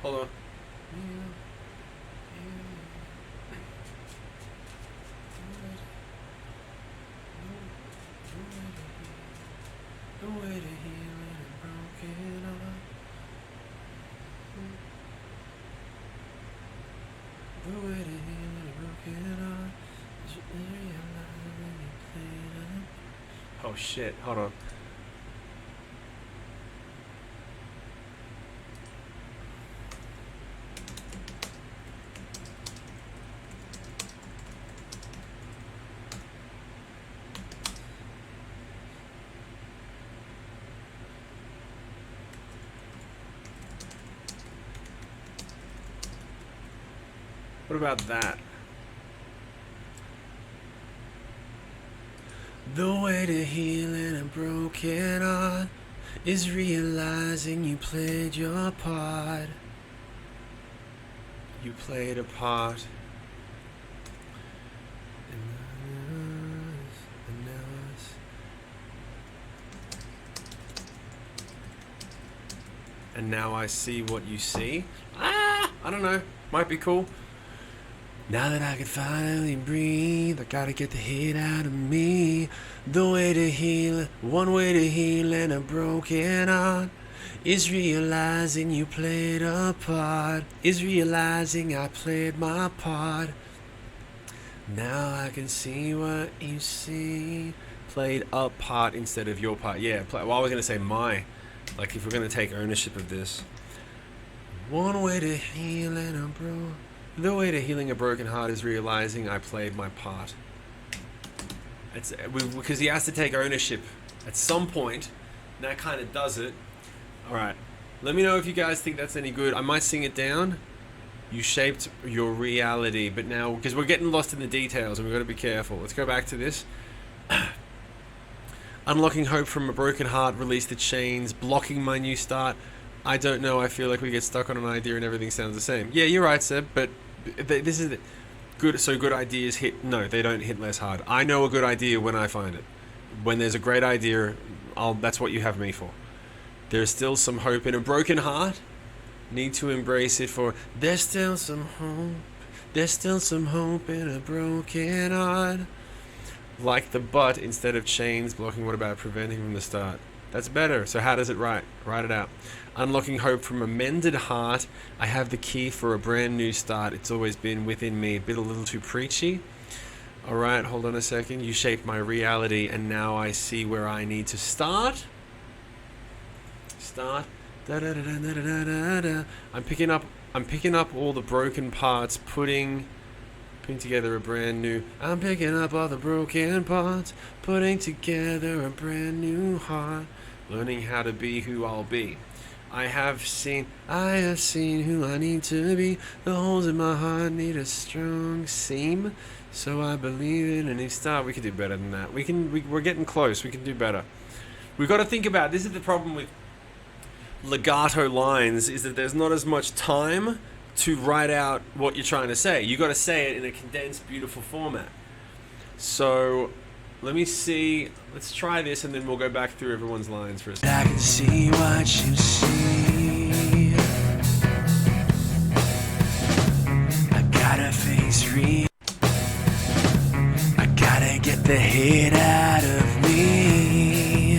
Hold on. The way to heal it and broken heart. The way to heal it and broken heart. Is you realize when you played it. Oh shit, hold on. What about that? The way to healing a broken heart is realizing you played your part. You played a part. And now I see what you see. I don't know. Might be cool. Now that I can finally breathe, I gotta get the hate out of me. The way to heal, one way to heal in a broken heart is realizing you played a part. Is realizing I played my part. Now I can see what you see. Played a part instead of your part. Yeah, well, I was gonna say my. Like if we're gonna take ownership of this. One way to heal in a the way to healing a broken heart is realizing I played my part. It's because he has to take ownership at some point, and that kind of does it. All right, let me know if you guys think that's any good. I might sing it down. You shaped your reality, but now because we're getting lost in the details and we've got to be careful. Let's go back to this. Unlocking hope from a broken heart, release the chains, blocking my new start. I don't know, I feel like we get stuck on an idea and everything sounds the same. Yeah, you're right, Seb, but this is good. So good ideas hit, no, they don't hit less hard. I know a good idea when I find it. When there's a great idea, that's what you have me for. There's still some hope in a broken heart. Need to embrace it for, there's still some hope. There's still some hope in a broken heart. Like the but instead of chains blocking, what about preventing from the start? That's better. So how does it write? Write it out. Unlocking hope from a mended heart. I have the key for a brand new start. It's always been within me. A little too preachy. All right, hold on a second. You shaped my reality, and now I see where I need to start. Start. Da, da, da, da, da, da, da, da. I'm picking up all the broken parts, putting together a brand new. I'm picking up all the broken parts, putting together a brand new heart, learning how to be who I'll be. I have seen who I need to be. The holes in my heart need a strong seam, so I believe in a new start. We can do better than that. We're getting close. We can do better. We've got to think about, this is the problem with legato lines, is that there's not as much time to write out what you're trying to say. You got to say it in a condensed, beautiful format. So let me see. Let's try this, and then we'll go back through everyone's lines for a second. I can see what you see. I gotta face real. I gotta get the hate out of me.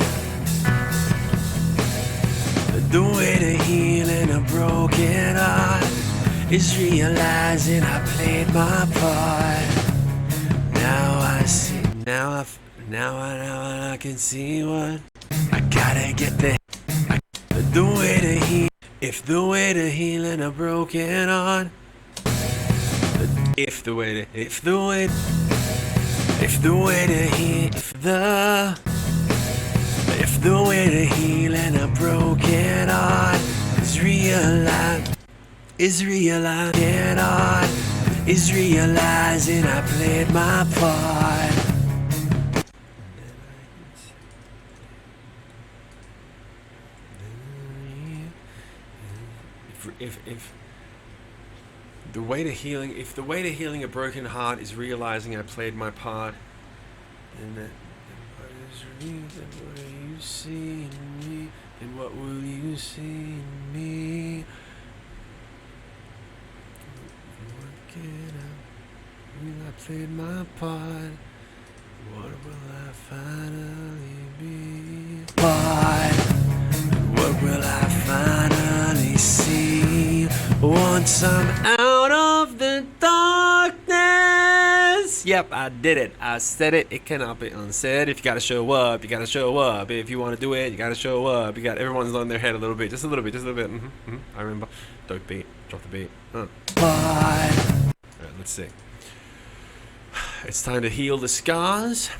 The way to heal in a broken heart is realizing I played my part. Now I see, now I can see what I gotta get the way to heal. If the way to heal in a broken heart, if the way to heal, if the way to heal in a broken heart is realizing I played my part. If the way to healing a broken heart is realizing I played my part, then what do you see in me, and what will you see in me? I played my part. What will I finally be? What will I finally see once I'm out of the darkness? Yep, I did it. I said it. It cannot be unsaid. If you gotta show up, you gotta show up. If you want to do it, you gotta show up. Everyone's on their head a little bit, just a little bit. I remember. Dope beat. Drop the beat. Alright, let's see. It's time to heal the scars.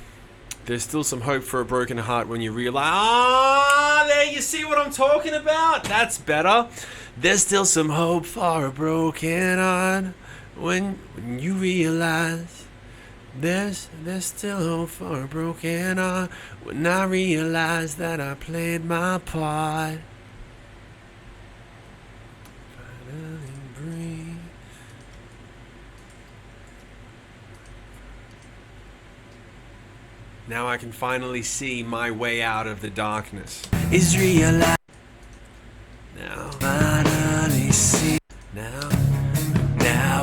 There's still some hope for a broken heart when you realize. There you see what I'm talking about? That's better. There's still some hope for a broken heart when you realize there's still hope for a broken heart. When I realize that I played my part. Finally breathe. Now I can finally see my way out of the darkness. Is realized. Now finally see. Now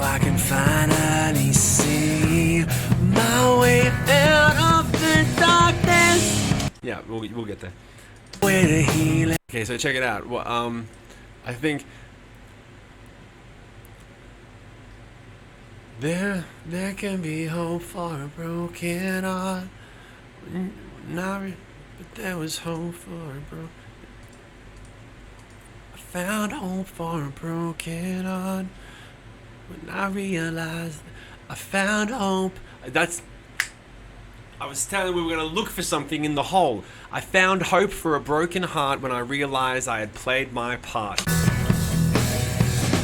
I can finally see my way out of the darkness. Yeah, we'll get there. Way to heal it. Okay, so check it out. Well, I think there can be hope for a broken heart. But there was hope for a broken. I found hope for a broken heart. When I realized I found hope. I was telling we were going to look for something in the hole. I found hope for a broken heart when I realized I had played my part.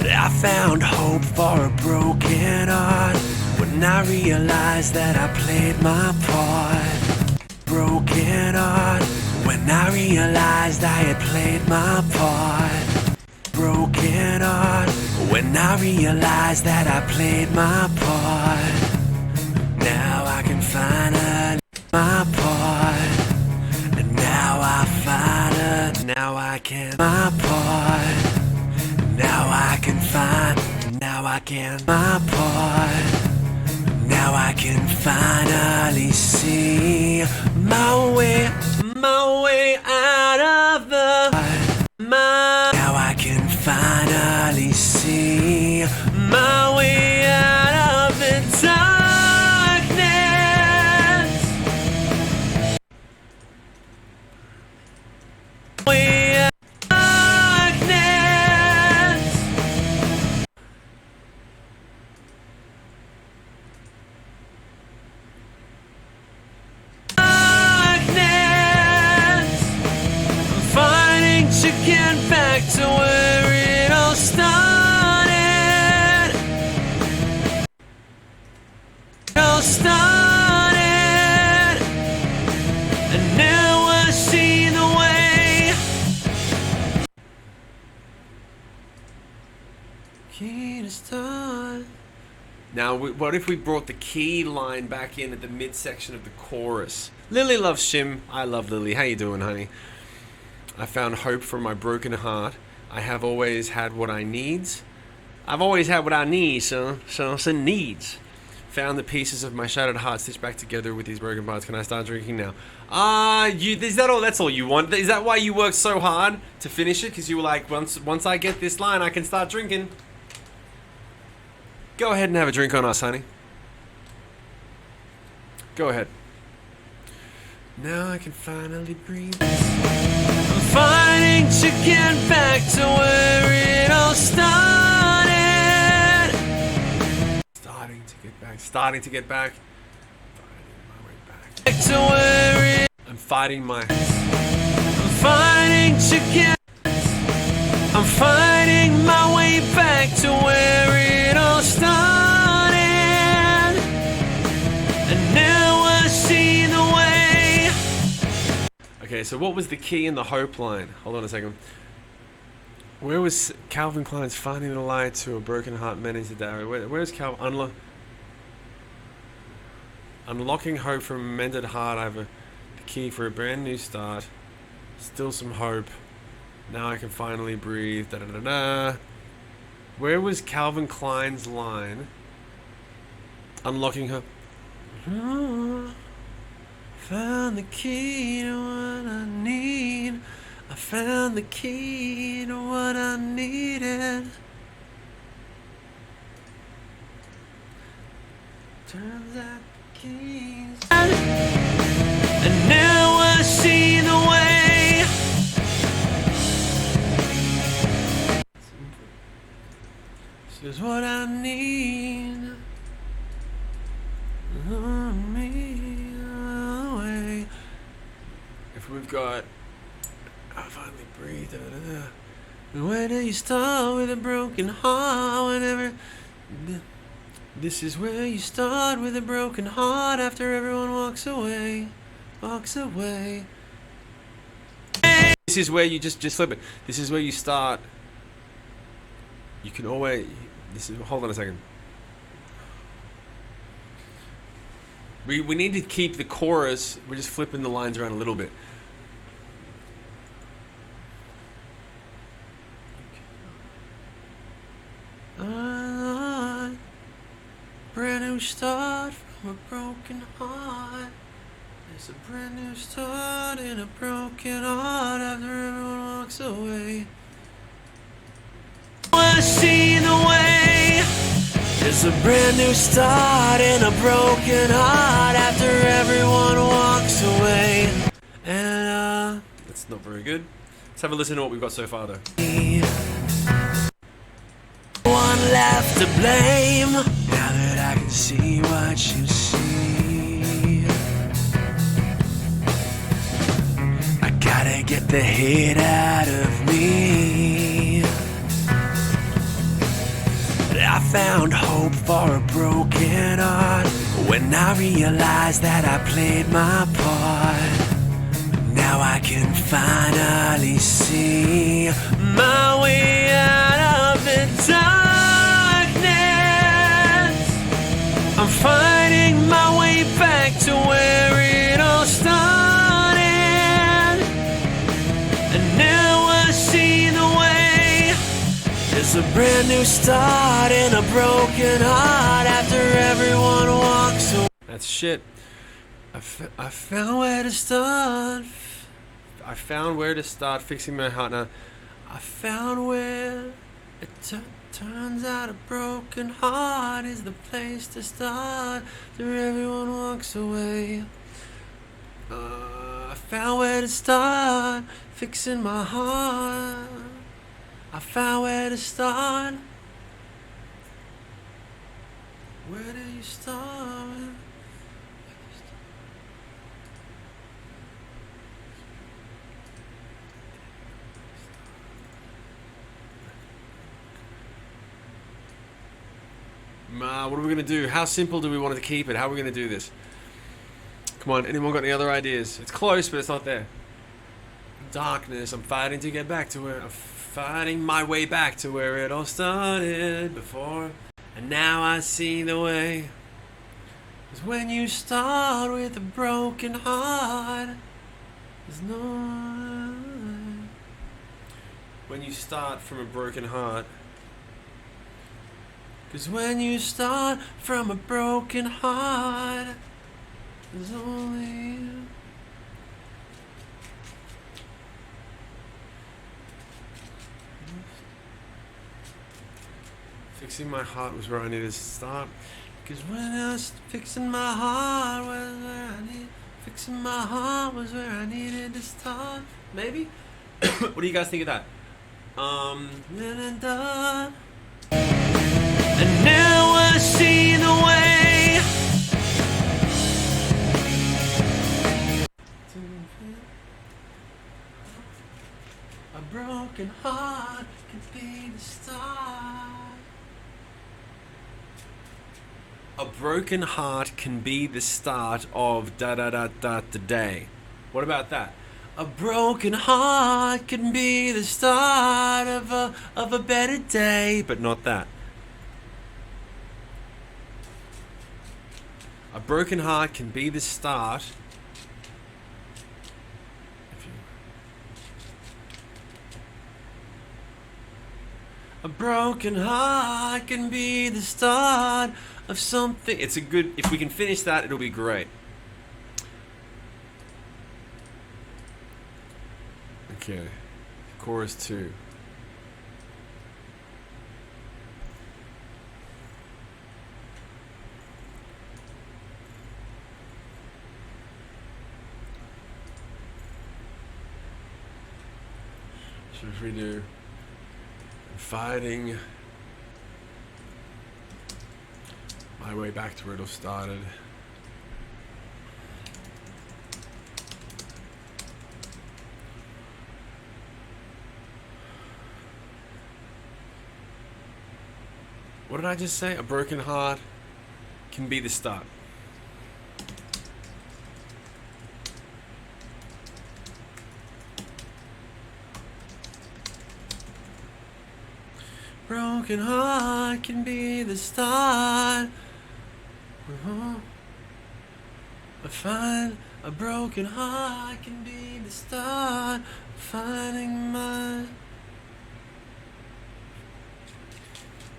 I found hope for a broken heart when I realized that I played my part. Broken heart when I realized I had played my part. Broken heart when I realized that I played my part. Now I can finally my part. And now I find now I can my part. Now I can find, now I can my part. Now I can finally see my way out of the now I can finally see my way out of the darkness. Way out of darkness. To get back to where it all started. It all started. And now I see the way. Key to start. Now, what if we brought the key line back in at the midsection of the chorus? Lily loves Shim. I love Lily. How you doing, honey? I found hope for my broken heart. I have always had what I needs. I've always had what I need, so needs. Found the pieces of my shattered heart stitched back together with these broken parts. Can I start drinking now? Is that all? That's all you want? Is that why you worked so hard to finish it? Because you were like, once I get this line, I can start drinking. Go ahead and have a drink on us, honey. Go ahead. Now I can finally breathe. I'm fighting to get back to where it all started. Starting to get back. Finding my way back. Back to where it. I'm fighting to get. I'm fighting my way back to where it all started. And now I see the way. Okay, so what was the key in the hope line? Hold on a second. Where was Calvin Klein's finding the light to a broken heart managed to die? Where's Calvin? Unlocking hope from a mended heart. I have the key for a brand new start. Still some hope. Now I can finally breathe. Da da da da. Where was Calvin Klein's line? Unlocking her. Found the key to what I need. I found the key to what I needed. Turns out the keys. And now I see the way. This is what I need. If we've got, I finally breathe. Da, da, da. Where do you start with a broken heart? Whenever This is where you start with a broken heart after everyone walks away. Walks away. This is where you just flip it. This is where you start. You can always. Hold on a second. We need to keep the chorus. We're just flipping the lines around a little bit. Brand new start from a broken heart. It's a brand new start in a broken heart after everyone walks away. Wanna see the way. It's a brand new start in a broken heart after everyone walks away. And that's not very good. Let's have a listen to what we've got so far though. One left to blame. Now that I can see what you see, I gotta get the hate out of me. I found hope for a broken heart when I realized that I played my part. Now I can finally see my way out of the darkness. I'm finding my way back to where it all started. And now I see the way. It's a brand new start in a broken heart after everyone walks away. That's shit. I found where to start. I found where to start fixing my heart now. I found where it turns out a broken heart is the place to start after everyone walks away. I found where to start fixing my heart. I found where to start. Where do you start? What are we going to do? How simple do we want to keep it? How are we going to do this? Come on, anyone got any other ideas? It's close, but it's not there. Darkness, I'm fighting to get back to where... I'm fighting my way back to where it all started before. And now I see the way. 'Cause when you start with a broken heart, there's no... When you start from a broken heart... 'Cause when you start from a broken heart, there's only... Fixing my heart was where I needed to start. 'Cause when I was fixing my heart was where I needed... Fixing my heart was where I needed to start. Maybe? What do you guys think of that? And now I see the way. A broken heart can be the start. A broken heart can be the start of da-da-da-da-da-day. What about that? A broken heart can be the start of a better day, but not that. A broken heart can be the start. A broken heart can be the start of something. It's a good, if we can finish that, it'll be great. Okay, chorus 2. So if we do fighting my way back to where it all started. What did I just say? A broken heart can be the start. Broken heart can be the start. I find a broken heart can be the start of finding mine.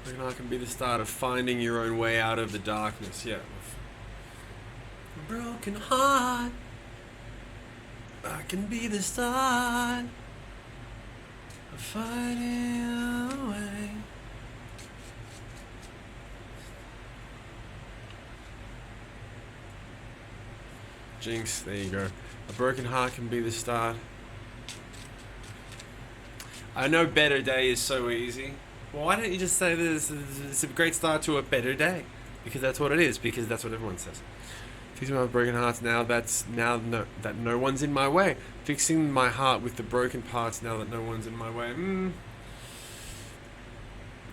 Broken heart can be the start of finding your own way out of the darkness. Yeah. A broken heart can be the start of finding a way. Jinx, there you go. A broken heart can be the start. I know better day is so easy. Well, why don't you just say this? It's a great start to a better day, because that's what it is. Because that's what everyone says. Fixing my broken hearts now. That no one's in my way. Fixing my heart with the broken parts now that no one's in my way.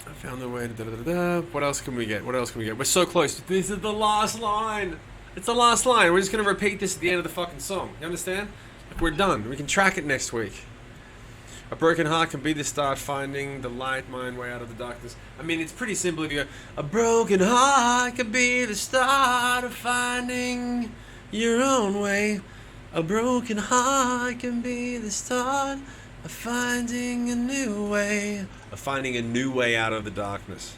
I found the way to da da da da. What else can we get? What else can we get? We're so close. This is the last line. It's the last line. We're just gonna repeat this at the end of the fucking song. You understand? Like, we're done. We can track it next week. A broken heart can be the start, finding the light, my way out of the darkness. I mean, it's pretty simple if you go, a broken heart can be the start of finding your own way. A broken heart can be the start of finding a new way. Of finding a new way out of the darkness.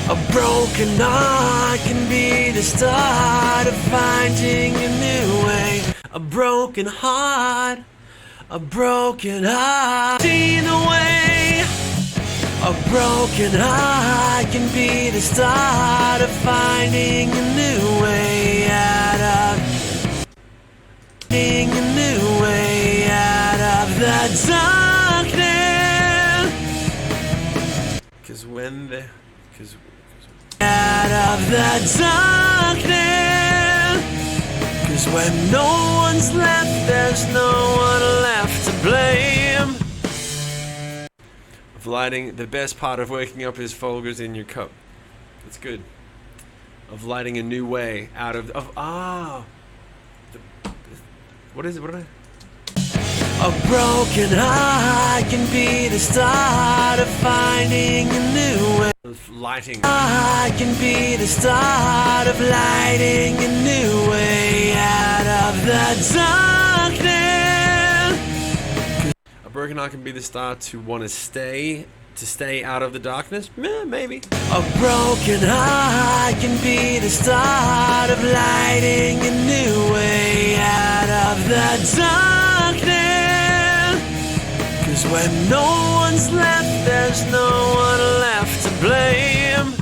A broken heart can be the start of finding a new way. A broken heart, see the way. A broken heart can be the start of finding a new way out of, finding a new way out of the darkness. Cause when the, cause out of the darkness, cause when no one's left, there's no one left to blame. Of lighting, the best part of waking up is Folgers in your cup. That's good. Of lighting a new way out of what is it? What did I? A broken heart can be the start of finding a new way. Lighting. Heart can be the start of lighting a new way out of the darkness. A broken heart can be the start to want to stay out of the darkness. Maybe. A broken heart can be the start of lighting a new way out of the darkness. Cause when no one's left, there's no one left to blame.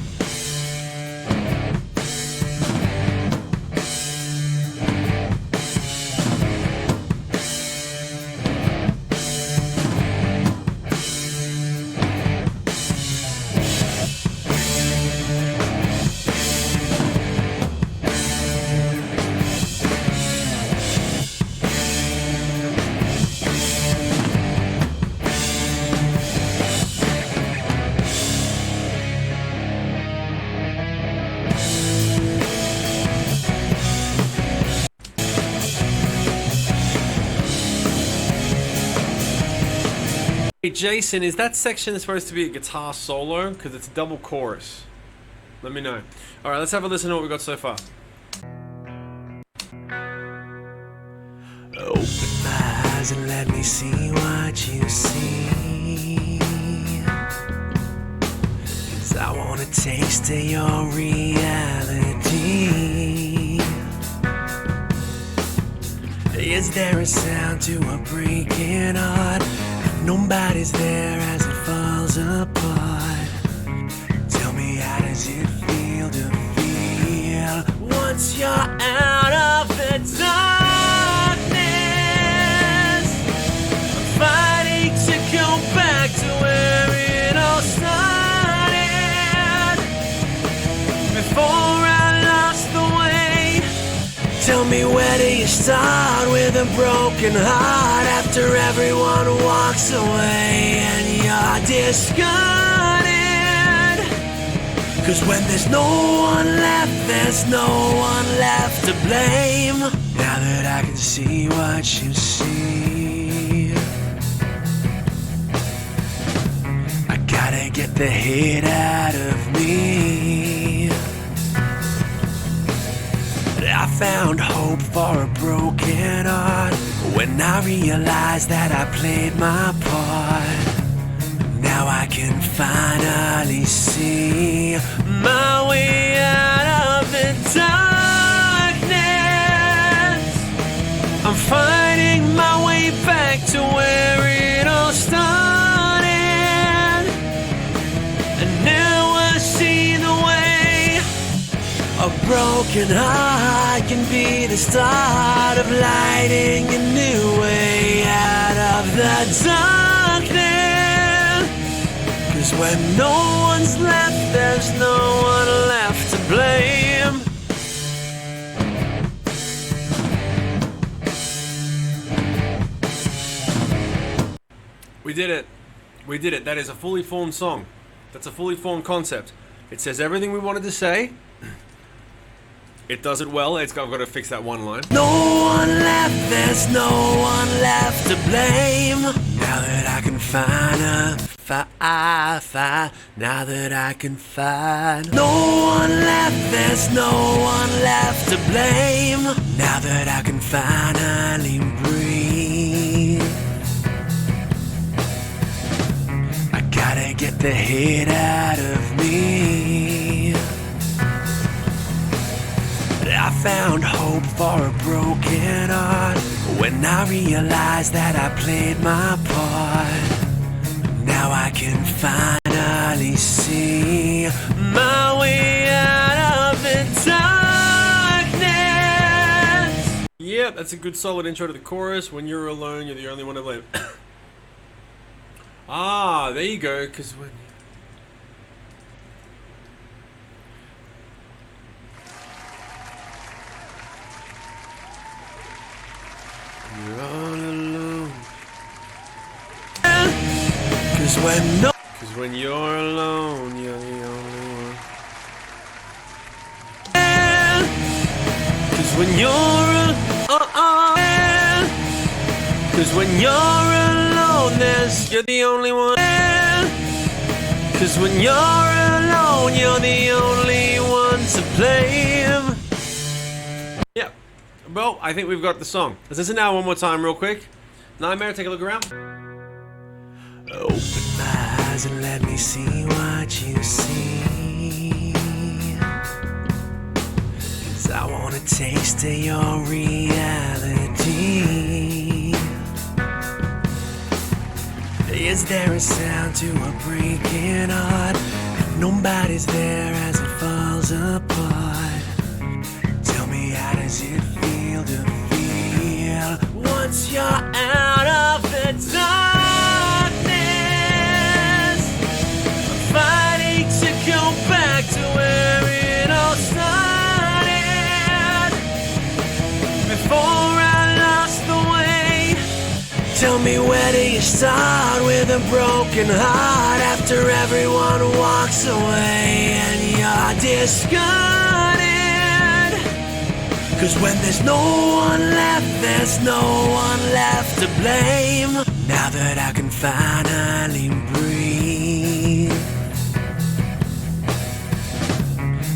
Hey Jason, is that section supposed to be a guitar solo? Because it's a double chorus. Let me know. Alright, let's have a listen to what we got so far. Open my eyes and let me see what you see. 'Cause I wanna taste of your reality. Is there a sound to a breaking heart? Nobody's there as it falls apart. Tell me, how does it feel to feel once you're out of the darkness? I'm fighting to go back to where it all started. Before I lost the way, Tell me, where do you start with a broken heart after everyone walks away and you're discarded? 'Cause when there's no one left, there's no one left to blame. Now that I can see what you see, I gotta get the hate out of me. I found hope for a broken heart when I realized that I played my part. Now I can finally see my way out of the darkness. I'm finding my way back to where it all started. And now I see the way a broken heart can be the start of lighting a new way out of the darkness. 'Cause when no one's left, there's no one left to blame. We did it. We did it. That is a fully formed song. That's a fully formed concept. It says everything we wanted to say. It does it well. I've got to fix that one line. No one left, there's no one left to blame. Now that I can find now that I can find no one left, there's no one left to blame. Now that I can finally breathe, I gotta get the hate out of me. I found hope for a broken heart when I realized that I played my part. Now I can finally see my way out of the darkness. Yeah, that's a good solid intro to the chorus. When you're alone, you're the only one to blame. Ah, there you go, because when... You're all alone. 'Cause when you're alone, you're the only one. 'Cause when you're Cause when you're alone, you're the only one. 'Cause when you're alone, you're the only one to blame. Yeah. Well, I think we've got the song. Let's listen now one more time real quick. Nightmare, take a look around. Open my eyes and let me see what you see. 'Cause I want a taste of your reality. Is there a sound to a breaking heart? If nobody's there as it falls apart, tell me, how does it feel to feel once you're out of the darkness? I'm fighting to go back to where it all started, before I lost the way. Tell me, where do you start with a broken heart after everyone walks away and you're discarded? 'Cause when there's no one left, there's no one left to blame. Now that I can finally breathe,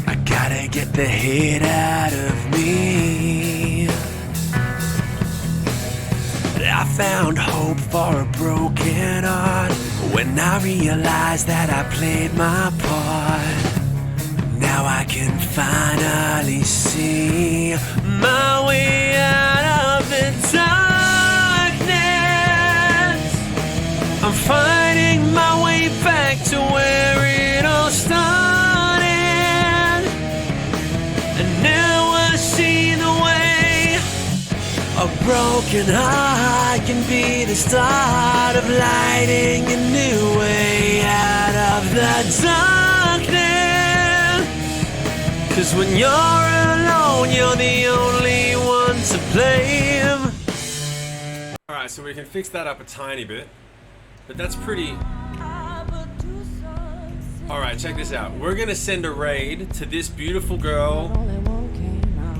I gotta get the hate out of me. I found hope for a broken heart when I realized that I played my part. Now I can finally see my way out of the darkness. I'm finding my way back to where it all started. And now I see the way a broken heart can be the start of lighting a new way out of the darkness. 'Cause when you're alone, you're the only one flame. Alright, so we can fix that up a tiny bit. But that's pretty... Alright, check this out. We're gonna send a raid to this beautiful girl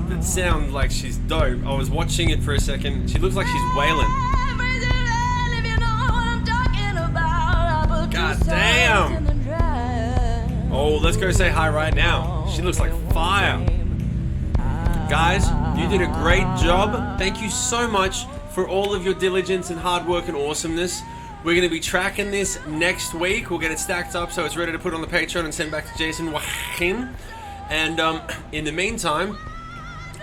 that sounds like she's dope. I was watching it for a second. She looks like she's wailing. God damn! Oh, let's go say hi right now. She looks like fire. Guys, you did a great job. Thank you so much for all of your diligence and hard work and awesomeness. We're going to be tracking this next week. We'll get it stacked up so it's ready to put on the Patreon and send back to Jason Joachim. And in the meantime,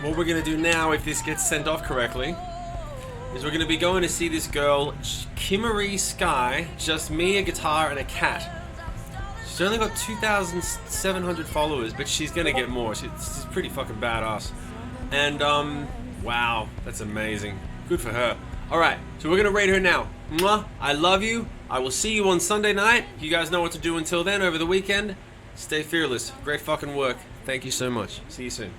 what we're going to do now, if this gets sent off correctly, is we're going to be going to see this girl, Kimmery Sky, just me, a guitar, and a cat. She's only got 2,700 followers, but she's going to get more. She's pretty fucking badass. And, wow, that's amazing. Good for her. Alright, so we're going to raid her now. Mwah, I love you. I will see you on Sunday night. You guys know what to do until then over the weekend. Stay fearless. Great fucking work. Thank you so much. See you soon.